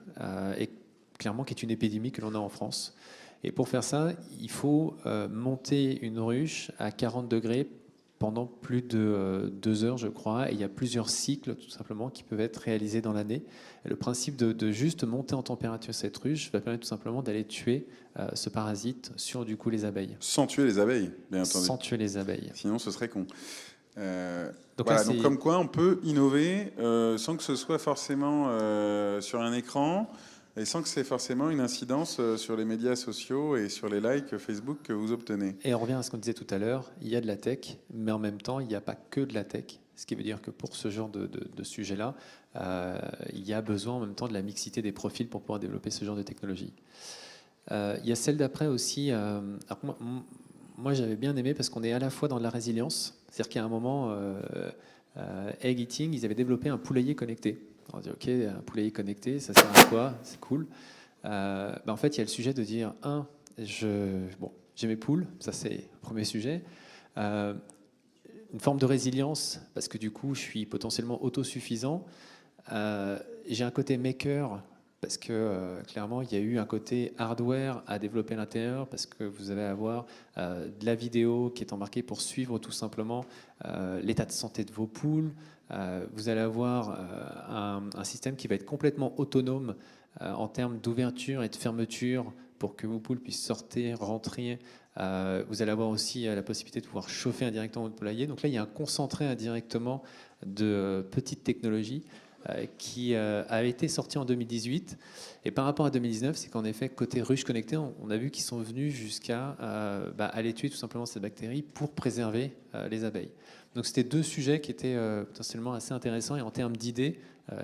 et clairement qui est une épidémie que l'on a en France. Et pour faire ça, il faut monter une ruche à 40 degrés pendant plus de 2 heures, je crois, et il y a plusieurs cycles, tout simplement, qui peuvent être réalisés dans l'année. Le principe de juste monter en température cette ruche va permettre tout simplement d'aller tuer ce parasite sur, du coup, les abeilles. Sans tuer les abeilles, bien entendu. Sans tuer les abeilles. Sinon, ce serait con. Donc, voilà, là, donc comme quoi on peut innover sans que ce soit forcément sur un écran et sans que c'est forcément une incidence sur les médias sociaux et sur les likes Facebook que vous obtenez. Et on revient à ce qu'on disait tout à l'heure, il y a de la tech, mais en même temps, il n'y a pas que de la tech. Ce qui veut dire que pour ce genre de sujet-là, il y a besoin en même temps de la mixité des profils pour pouvoir développer ce genre de technologie. Il y a celle d'après aussi. Alors moi, j'avais bien aimé parce qu'on est à la fois dans de la résilience. C'est-à-dire qu'à un moment, Egg Eating, ils avaient développé un poulailler connecté. On dit, OK, un poulailler connecté, ça sert à quoi? C'est cool. En fait, il y a le sujet de dire, j'ai mes poules, ça c'est le premier sujet. Une forme de résilience, parce que du coup, je suis potentiellement autosuffisant. J'ai un côté maker, parce que clairement, il y a eu un côté hardware à développer à l'intérieur, parce que vous allez avoir de la vidéo qui est embarquée pour suivre tout simplement l'état de santé de vos poules. Vous allez avoir un système qui va être complètement autonome en termes d'ouverture et de fermeture pour que vos poules puissent sortir, rentrer. Vous allez avoir aussi la possibilité de pouvoir chauffer indirectement votre poulailler. Donc là, il y a un concentré indirectement de petites technologies qui a été sorti en 2018. Et par rapport à 2019, c'est qu'en effet, côté ruche connectée, on a vu qu'ils sont venus jusqu'à aller tuer tout simplement cette bactérie pour préserver les abeilles. Donc c'était deux sujets qui étaient potentiellement assez intéressants et en termes d'idées,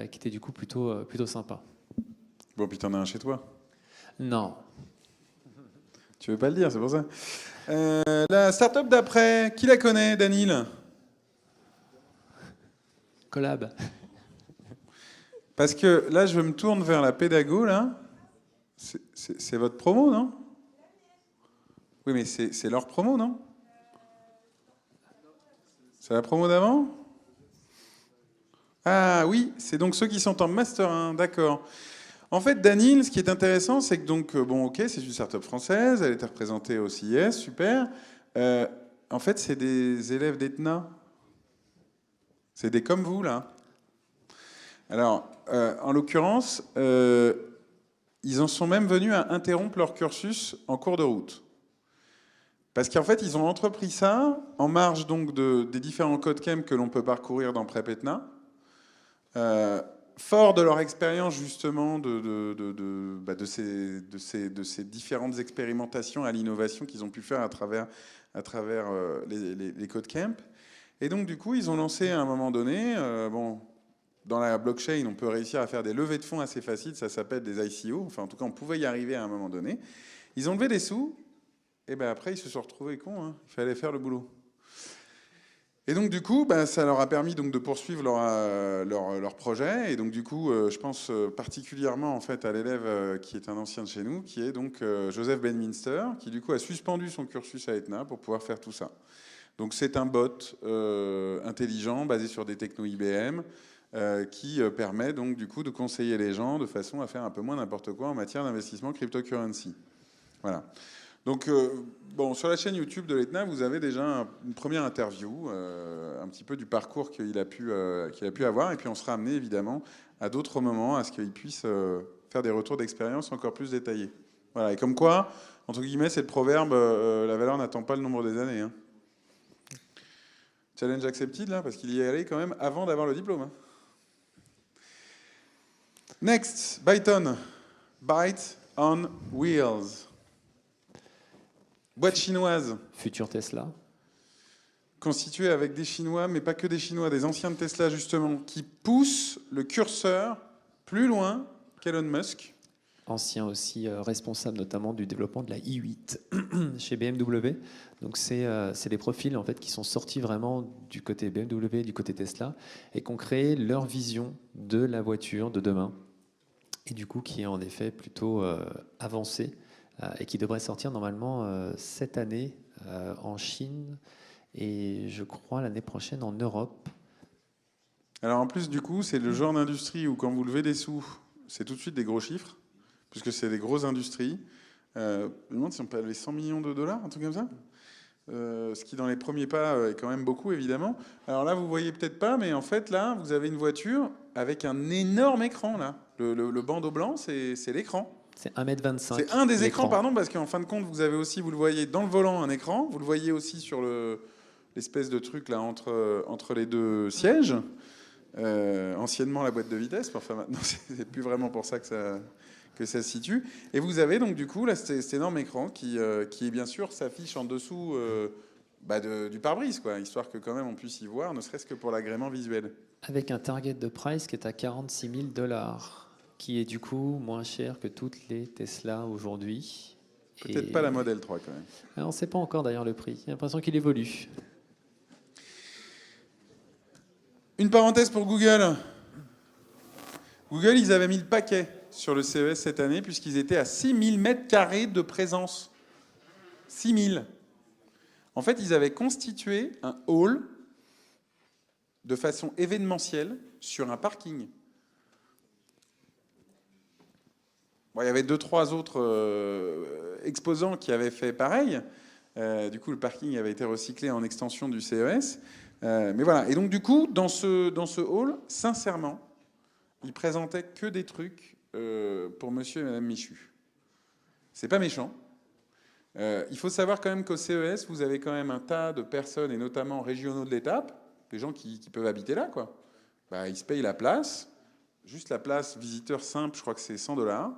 qui étaient du coup plutôt sympas. Bon, puis t'en as un chez toi. Non. Tu veux pas le dire, c'est pour ça. La start-up d'après, qui la connaît, Danil? Collab. Parce que là, je me tourne vers la pédago, là. C'est votre promo, non? Oui, mais c'est leur promo, non? C'est la promo d'avant? Ah oui, c'est donc ceux qui sont en Master 1, d'accord. En fait, Danil, ce qui est intéressant, c'est que donc, bon, ok, c'est une start-up française, elle était représentée au CIS, super. En fait, c'est des élèves d'Etna. C'est des comme vous, là. Alors, en l'occurrence, ils en sont même venus à interrompre leur cursus en cours de route. Parce qu'en fait, ils ont entrepris ça en marge donc des différents codecamps que l'on peut parcourir dans PrepEtna. Fort de leur expérience justement de ces différentes expérimentations à l'innovation qu'ils ont pu faire à travers les codecamps. Et donc du coup, ils ont lancé à un moment donné, dans la blockchain, on peut réussir à faire des levées de fonds assez faciles, ça s'appelle des ICO, enfin en tout cas on pouvait y arriver à un moment donné. Ils ont levé des sous, et bien après ils se sont retrouvés cons, hein. Il fallait faire le boulot. Et donc du coup, ça leur a permis donc de poursuivre leur projet. Et donc du coup, je pense particulièrement en fait à l'élève qui est un ancien de chez nous, qui est donc Joseph Benminster, qui du coup a suspendu son cursus à Etna pour pouvoir faire tout ça. Donc c'est un bot intelligent basé sur des technos IBM qui permet donc du coup de conseiller les gens de façon à faire un peu moins n'importe quoi en matière d'investissement cryptocurrency. Voilà. Donc, sur la chaîne YouTube de l'Etna, vous avez déjà une première interview, un petit peu du parcours qu'il a pu avoir, et puis on sera amené évidemment à d'autres moments à ce qu'il puisse faire des retours d'expérience encore plus détaillés. Voilà, et comme quoi, entre guillemets, c'est le proverbe, la valeur n'attend pas le nombre des années. Hein. Challenge accepted, là, parce qu'il y est allé quand même avant d'avoir le diplôme. Hein. Next, Byton. Byte on Wheels. Boîte chinoise. Futur Tesla. Constituée avec des Chinois, mais pas que des Chinois, des anciens de Tesla justement, qui poussent le curseur plus loin qu'Elon Musk. Ancien aussi responsable notamment du développement de la i8 chez BMW. Donc c'est des profils en fait qui sont sortis vraiment du côté BMW, du côté Tesla, et qui ont créé leur vision de la voiture de demain. Et du coup qui est en effet plutôt avancée. Et qui devrait sortir normalement cette année en Chine et je crois l'année prochaine en Europe. Alors en plus du coup c'est le genre d'industrie où quand vous levez des sous, c'est tout de suite des gros chiffres, puisque c'est des grosses industries. Je me demande si on peut lever 100 millions de dollars, un truc comme ça. Ce qui dans les premiers pas est quand même beaucoup évidemment. Alors là vous voyez peut-être pas, mais en fait là vous avez une voiture avec un énorme écran là. Le bandeau blanc c'est l'écran. C'est 1,25 m. C'est un des écrans, pardon, parce qu'en fin de compte, vous avez aussi, vous le voyez dans le volant, un écran. Vous le voyez aussi sur l'espèce de truc là entre les deux sièges. Anciennement la boîte de vitesse, enfin maintenant c'est plus vraiment pour ça que ça se situe. Et vous avez donc du coup là cet énorme écran qui bien sûr s'affiche en dessous du pare-brise, quoi, histoire que quand même on puisse y voir, ne serait-ce que pour l'agrément visuel. Avec un target de price qui est à 46 000 $. Qui est du coup moins cher que toutes les Tesla aujourd'hui. Peut-être pas la Model 3 quand même. Alors, on ne sait pas encore d'ailleurs le prix. J'ai l'impression qu'il évolue. Une parenthèse pour Google. Google, ils avaient mis le paquet sur le CES cette année puisqu'ils étaient à 6000 m² de présence. 6000. En fait, ils avaient constitué un hall de façon événementielle sur un parking. Bon, il y avait 2-3 autres exposants qui avaient fait pareil. Du coup, le parking avait été recyclé en extension du CES. Mais voilà. Et donc, du coup, dans ce hall, sincèrement, ils présentaient que des trucs pour monsieur et madame Michu. C'est pas méchant. Il faut savoir quand même qu'au CES, vous avez quand même un tas de personnes, et notamment régionaux de l'étape, des gens qui peuvent habiter là, quoi. Ils se payent la place. Juste la place visiteur simple, je crois que c'est 100 $.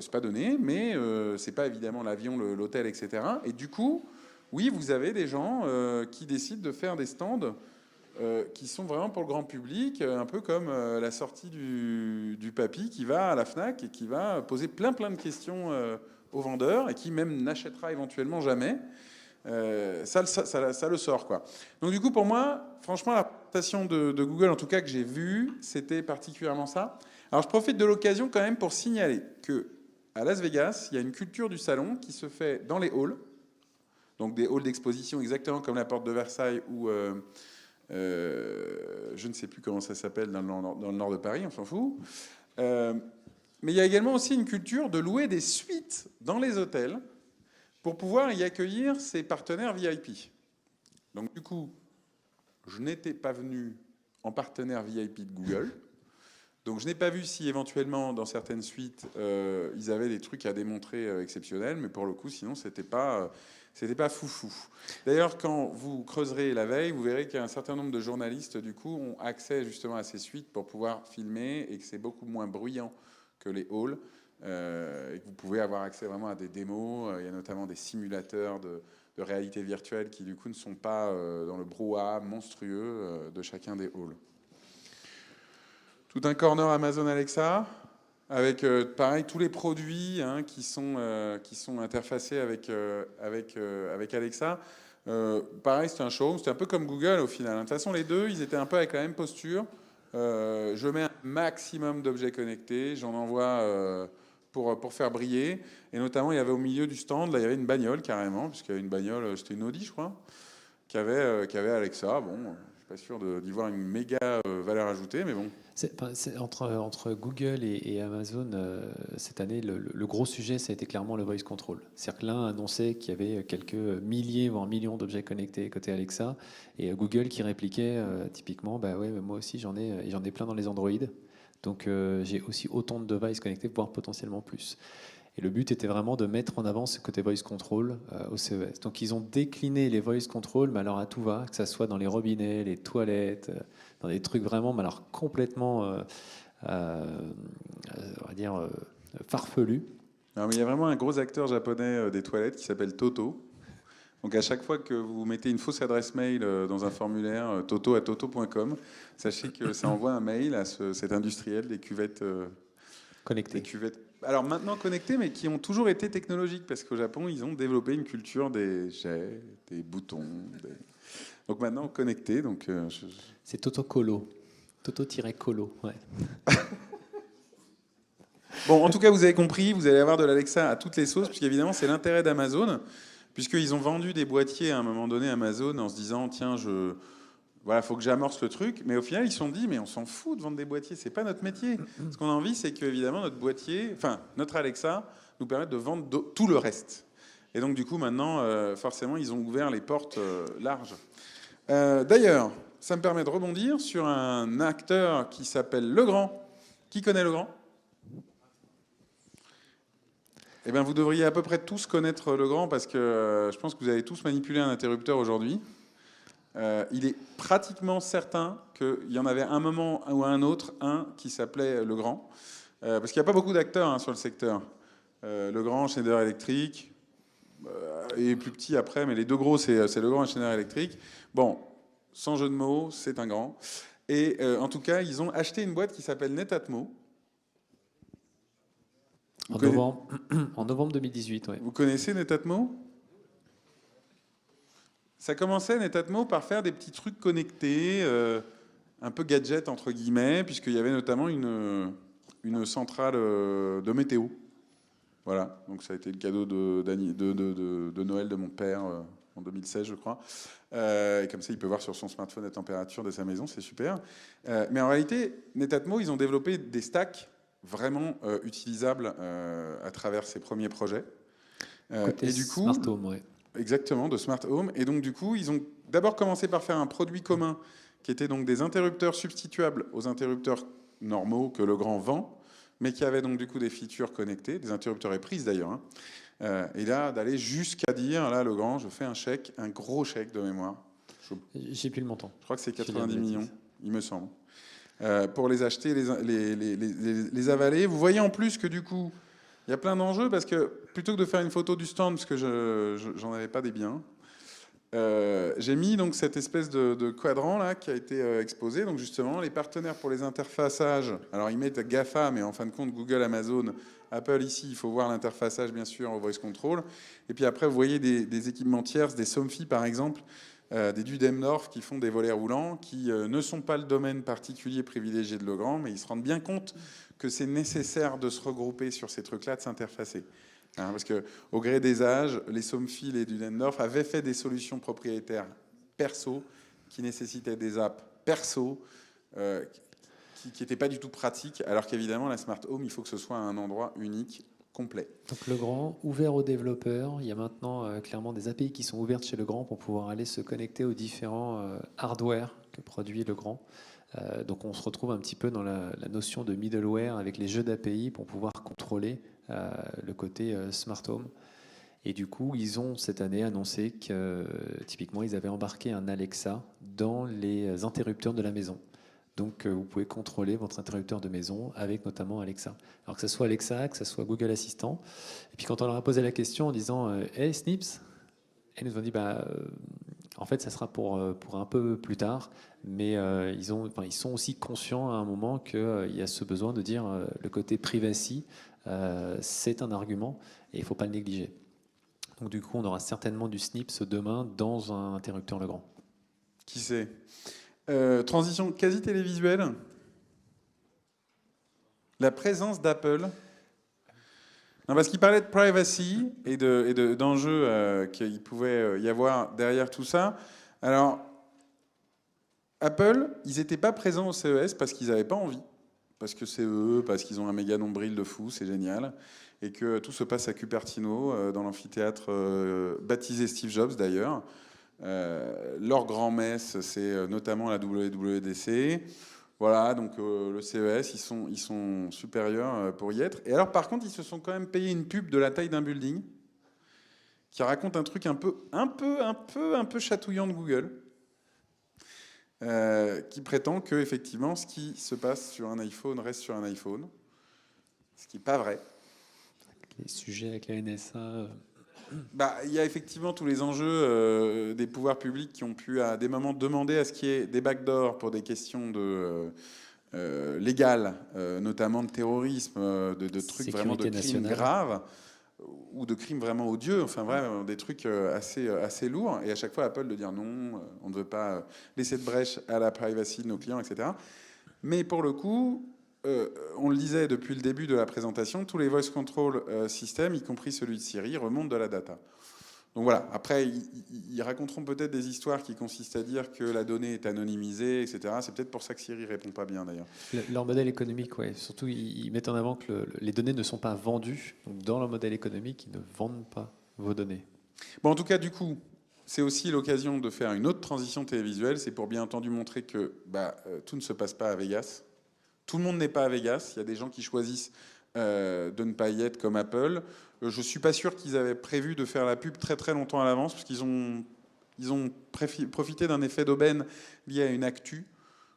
C'est pas donné, mais c'est pas évidemment l'avion, l'hôtel, etc. Et du coup, oui, vous avez des gens qui décident de faire des stands qui sont vraiment pour le grand public, un peu comme la sortie du papy qui va à la FNAC et qui va poser plein de questions aux vendeurs et qui même n'achètera éventuellement jamais. Ça le sort, quoi. Donc du coup, pour moi, franchement, la présentation de Google, en tout cas que j'ai vue, c'était particulièrement ça. Alors je profite de l'occasion quand même pour signaler que à Las Vegas, il y a une culture du salon qui se fait dans les halls, donc des halls d'exposition exactement comme la porte de Versailles ou je ne sais plus comment ça s'appelle dans le nord de Paris, on s'en fout. Mais il y a également aussi une culture de louer des suites dans les hôtels pour pouvoir y accueillir ses partenaires VIP. Donc du coup, je n'étais pas venu en partenaire VIP de Google. Donc je n'ai pas vu si éventuellement dans certaines suites ils avaient des trucs à démontrer exceptionnels, mais pour le coup sinon c'était pas foufou. D'ailleurs quand vous creuserez la veille, vous verrez qu'il y a un certain nombre de journalistes du coup ont accès justement à ces suites pour pouvoir filmer et que c'est beaucoup moins bruyant que les halls et que vous pouvez avoir accès vraiment à des démos. Il y a notamment des simulateurs de réalité virtuelle qui du coup ne sont pas dans le brouhaha monstrueux de chacun des halls. Tout un corner Amazon Alexa, avec pareil tous les produits qui sont interfacés avec Alexa. Pareil, c'était un showroom, c'était un peu comme Google au final. De toute façon, les deux, ils étaient un peu avec la même posture. Je mets un maximum d'objets connectés, j'en envoie pour faire briller. Et notamment, il y avait au milieu du stand, là, il y avait une bagnole carrément, puisqu'il y avait une bagnole, c'était une Audi, je crois, qui avait Alexa. Bon, je suis pas sûr d'y voir une méga valeur ajoutée, mais bon. Entre Google et Amazon, cette année, le gros sujet, ça a été clairement le voice control. C'est-à-dire que l'un annonçait qu'il y avait quelques milliers, voire millions d'objets connectés côté Alexa, et Google qui répliquait typiquement, bah ouais, mais moi aussi j'en ai plein dans les Android. Donc j'ai aussi autant de devices connectés, voire potentiellement plus. Et le but était vraiment de mettre en avant ce côté voice control au CES. Donc ils ont décliné les voice control, mais alors à tout va, que ça soit dans les robinets, les toilettes, dans des trucs vraiment, mais alors complètement, on va dire, farfelus. Alors, mais il y a vraiment un gros acteur japonais des toilettes qui s'appelle Toto. Donc à chaque fois que vous mettez une fausse adresse mail dans un formulaire toto@toto.com, sachez que ça envoie un mail à cet industriel des cuvettes Connectés. Alors maintenant connectées, mais qui ont toujours été technologiques, parce qu'au Japon, ils ont développé une culture des jets, des boutons. Donc maintenant connectés. Donc, C'est Toto Colo. Toto-Colo, ouais. Bon, en tout cas, vous avez compris, vous allez avoir de l'Alexa à toutes les sauces, puisqu'évidemment, c'est l'intérêt d'Amazon, puisqu'ils ont vendu des boîtiers à un moment donné Amazon en se disant, tiens, voilà, faut que j'amorce le truc. Mais au final, ils se sont dit, mais on s'en fout de vendre des boîtiers, c'est pas notre métier. Ce qu'on a envie, c'est que évidemment notre boîtier, enfin notre Alexa, nous permette de vendre tout le reste. Et donc du coup, maintenant, forcément, ils ont ouvert les portes larges. D'ailleurs, ça me permet de rebondir sur un acteur qui s'appelle Legrand. Qui connaît Legrand ? Eh bien, vous devriez à peu près tous connaître Legrand, parce que je pense que vous avez tous manipulé un interrupteur aujourd'hui. Il est pratiquement certain qu'il y en avait un moment ou un autre, un qui s'appelait Legrand. Parce qu'il n'y a pas beaucoup d'acteurs sur le secteur. Legrand, Schneider Electric, et plus petit après, mais les deux gros, c'est Legrand et Schneider Electric. Bon, sans jeu de mots, c'est un grand. Et en tout cas, ils ont acheté une boîte qui s'appelle Netatmo. En novembre 2018, ouais. Vous connaissez Netatmo ? Ça commençait Netatmo par faire des petits trucs connectés, un peu gadget entre guillemets, puisqu'il y avait notamment une centrale de météo. Voilà, donc ça a été le cadeau de Noël de mon père en 2016, je crois. Et comme ça, il peut voir sur son smartphone la température de sa maison, c'est super. Mais en réalité, Netatmo, ils ont développé des stacks vraiment utilisables à travers ces premiers projets. Côté et du coup, Smart Home, ouais. Exactement, de Smart Home. Et donc, du coup, ils ont d'abord commencé par faire un produit commun qui était donc des interrupteurs substituables aux interrupteurs normaux que Legrand vend, mais qui avaient donc du coup des features connectées, des interrupteurs et prises d'ailleurs. Et là, d'aller jusqu'à dire, là, Legrand, je fais un chèque, un gros chèque de mémoire. J'ai plus le montant. Je crois que c'est 90 millions, il me semble. Pour les acheter, les avaler. Vous voyez en plus que du coup, il y a plein d'enjeux, parce que plutôt que de faire une photo du stand, parce que j'en avais pas des biens, j'ai mis donc cette espèce de quadrant là qui a été exposé. Donc justement, les partenaires pour les interfaçages. Alors ils mettent GAFA, mais en fin de compte, Google, Amazon, Apple ici, il faut voir l'interfaçage bien sûr au voice control. Et puis après, vous voyez des équipements tierces, des Somfy par exemple, des Dudemnorf qui font des volets roulants, qui ne sont pas le domaine particulier privilégié de Legrand, mais ils se rendent bien compte que c'est nécessaire de se regrouper sur ces trucs-là, de s'interfacer. Parce qu'au gré des âges, les Somfy et Dudendorf avaient fait des solutions propriétaires perso qui nécessitaient des apps perso qui n'étaient pas du tout pratiques, alors qu'évidemment, la Smart Home, il faut que ce soit un endroit unique, complet. Donc Legrand, ouvert aux développeurs. Il y a maintenant clairement des API qui sont ouvertes chez Legrand pour pouvoir aller se connecter aux différents hardware que produit Legrand. Donc on se retrouve un petit peu dans la notion de middleware avec les jeux d'API pour pouvoir contrôler le côté Smart Home. Et du coup, ils ont cette année annoncé que typiquement, ils avaient embarqué un Alexa dans les interrupteurs de la maison. Donc vous pouvez contrôler votre interrupteur de maison avec notamment Alexa. Alors que ce soit Alexa, que ce soit Google Assistant. Et puis quand on leur a posé la question en disant Hey Snips, ils nous ont dit en fait ça sera pour un peu plus tard, mais ils sont aussi conscients à un moment qu'il y a ce besoin de dire le côté privacy, c'est un argument et il ne faut pas le négliger. Donc du coup, on aura certainement du Snips demain dans un interrupteur Legrand. Qui sait? Transition quasi télévisuelle. La présence d'Apple. Non, parce qu'il parlait de privacy et d'enjeux qu'il pouvait y avoir derrière tout ça. Alors, Apple, ils n'étaient pas présents au CES parce qu'ils n'avaient pas envie. Parce que c'est eux, parce qu'ils ont un méga nombril de fou, c'est génial. Et que tout se passe à Cupertino, dans l'amphithéâtre baptisé Steve Jobs d'ailleurs. Leur grand-messe, c'est notamment la WWDC. Voilà, donc le CES, ils sont supérieurs pour y être. Et alors, par contre, ils se sont quand même payé une pub de la taille d'un building qui raconte un truc un peu chatouillant de Google, qui prétend que effectivement, ce qui se passe sur un iPhone reste sur un iPhone, ce qui n'est pas vrai. Les sujets avec la NSA. Bah, il y a effectivement tous les enjeux des pouvoirs publics qui ont pu à des moments demander à ce qu'il y ait des backdoors pour des questions légales, notamment de terrorisme, de trucs vraiment de crimes graves ou de crimes vraiment odieux, enfin vraiment des trucs assez lourds. Et à chaque fois, Apple de dire non, on ne veut pas laisser de brèche à la privacy de nos clients, etc. Mais pour le coup, on le disait depuis le début de la présentation, tous les voice control systems, y compris celui de Siri, remontent de la data. Donc voilà, après, ils raconteront peut-être des histoires qui consistent à dire que la donnée est anonymisée, etc. C'est peut-être pour ça que Siri répond pas bien d'ailleurs. Leur modèle économique, ouais. Surtout, ils mettent en avant que les données ne sont pas vendues. Donc dans leur modèle économique, ils ne vendent pas vos données. Bon, en tout cas, du coup, c'est aussi l'occasion de faire une autre transition télévisuelle. C'est pour bien entendu montrer que tout ne se passe pas à Vegas. Tout le monde n'est pas à Vegas. Il y a des gens qui choisissent de ne pas y être, comme Apple. Je ne suis pas sûr qu'ils avaient prévu de faire la pub très très longtemps à l'avance, parce qu'ils ont profité d'un effet d'aubaine lié à une actu.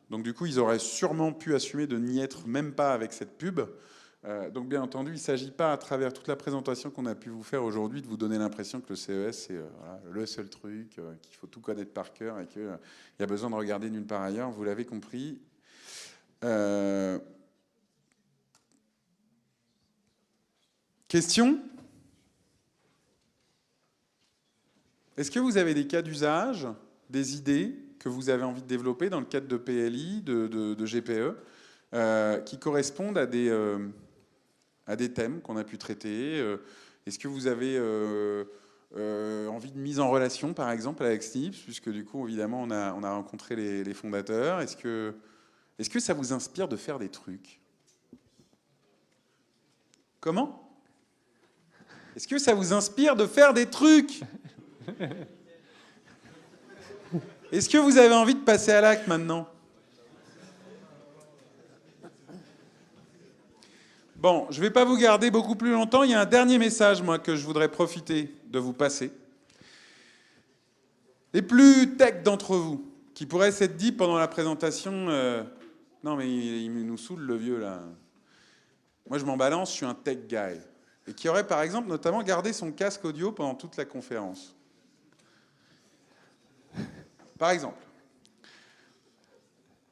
Donc du coup, ils auraient sûrement pu assumer de n'y être même pas avec cette pub. Donc bien entendu, il ne s'agit pas, à travers toute la présentation qu'on a pu vous faire aujourd'hui, de vous donner l'impression que le CES, c'est voilà, le seul truc, qu'il faut tout connaître par cœur et qu'il y a besoin de regarder nulle part ailleurs. Vous l'avez compris. Question ? Est-ce que vous avez des cas d'usage, des idées que vous avez envie de développer dans le cadre de PLI, de GPE, qui correspondent à des thèmes qu'on a pu traiter? Est-ce que vous avez envie de mise en relation, par exemple, avec Snips, puisque du coup, évidemment, on a rencontré les fondateurs. Est-ce que ça vous inspire de faire des trucs? Comment? Est-ce que ça vous inspire de faire des trucs? Est-ce que vous avez envie de passer à l'acte maintenant? Bon, je ne vais pas vous garder beaucoup plus longtemps. Il y a un dernier message, moi, que je voudrais profiter de vous passer. Les plus tech d'entre vous, qui pourraient s'être dit pendant la présentation non, mais il nous saoule, le vieux, là. Moi, je m'en balance, je suis un tech guy. Et qui aurait, par exemple, notamment gardé son casque audio pendant toute la conférence. Par exemple.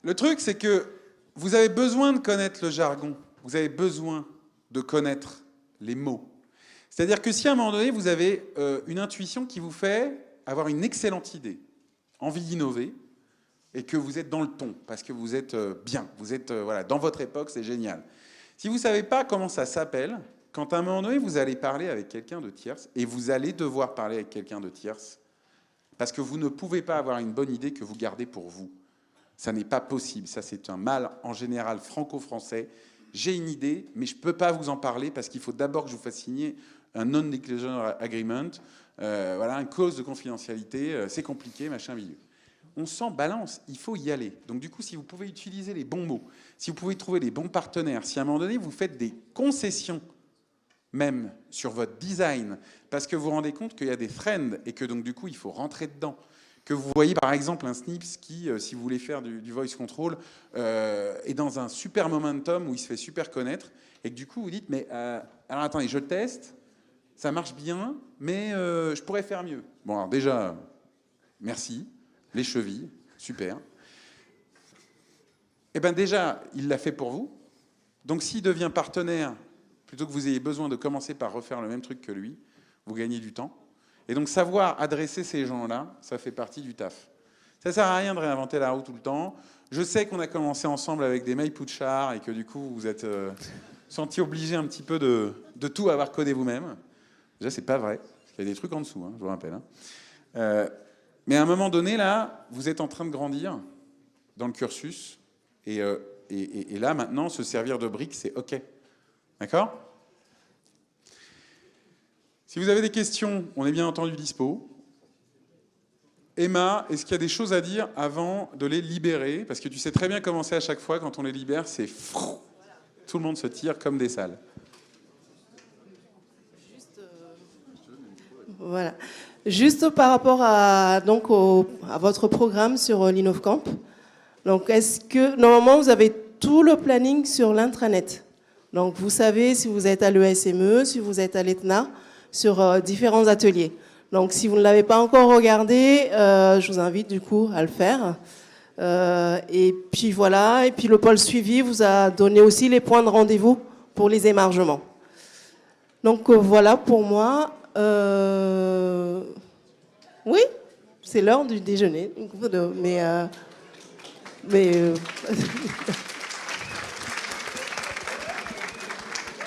Le truc, c'est que vous avez besoin de connaître le jargon. Vous avez besoin de connaître les mots. C'est-à-dire que si à un moment donné, vous avez une intuition qui vous fait avoir une excellente idée, envie d'innover, et que vous êtes dans le ton, parce que vous êtes bien, vous êtes voilà, dans votre époque, c'est génial. Si vous ne savez pas comment ça s'appelle, quand à un moment donné, vous allez parler avec quelqu'un de tierce, et vous allez devoir parler avec quelqu'un de tierce, parce que vous ne pouvez pas avoir une bonne idée que vous gardez pour vous. Ça n'est pas possible. Ça, c'est un mal, en général, franco-français. J'ai une idée, mais je ne peux pas vous en parler, parce qu'il faut d'abord que je vous fasse signer un non-disclosure agreement, voilà, une clause de confidentialité, c'est compliqué, machin, milieu. On s'en balance, il faut y aller. Donc du coup, si vous pouvez utiliser les bons mots, si vous pouvez trouver les bons partenaires, si à un moment donné, vous faites des concessions, même sur votre design, parce que vous vous rendez compte qu'il y a des trends et que donc du coup, il faut rentrer dedans. Que vous voyez par exemple un Snips qui, si vous voulez faire du voice control, est dans un super momentum où il se fait super connaître, et que du coup, vous dites, mais alors attendez, je teste, ça marche bien, mais je pourrais faire mieux. Bon, alors déjà, merci. Les chevilles, super. Eh bien déjà, il l'a fait pour vous. Donc s'il devient partenaire, plutôt que vous ayez besoin de commencer par refaire le même truc que lui, vous gagnez du temps. Et donc savoir adresser ces gens-là, ça fait partie du taf. Ça sert à rien de réinventer la roue tout le temps. Je sais qu'on a commencé ensemble avec des mails Poudchard et que du coup vous êtes senti obligé un petit peu de tout avoir codé vous-même. Déjà c'est pas vrai, parce qu'il y a des trucs en dessous, hein, je vous rappelle. Hein. Mais à un moment donné, là, vous êtes en train de grandir dans le cursus. Et là, maintenant, se servir de briques, c'est OK. D'accord ? Si vous avez des questions, on est bien entendu dispo. Emma, est-ce qu'il y a des choses à dire avant de les libérer ? Parce que tu sais très bien comment c'est à chaque fois, quand on les libère, c'est... Tout le monde se tire comme des salles. Voilà. Juste par rapport à votre programme sur l'InnovCamp, donc est-ce que normalement vous avez tout le planning sur l'intranet? Donc vous savez si vous êtes à l'ESME, si vous êtes à l'ETNA, sur différents ateliers. Donc si vous ne l'avez pas encore regardé, je vous invite du coup à le faire. Et puis voilà, et puis le pôle suivi vous a donné aussi les points de rendez-vous pour les émargements. Donc voilà pour moi. Oui, c'est l'heure du déjeuner,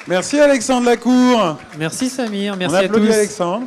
Merci Alexandre Lacour. Merci Samir, merci On à applaudit tous. Alexandre.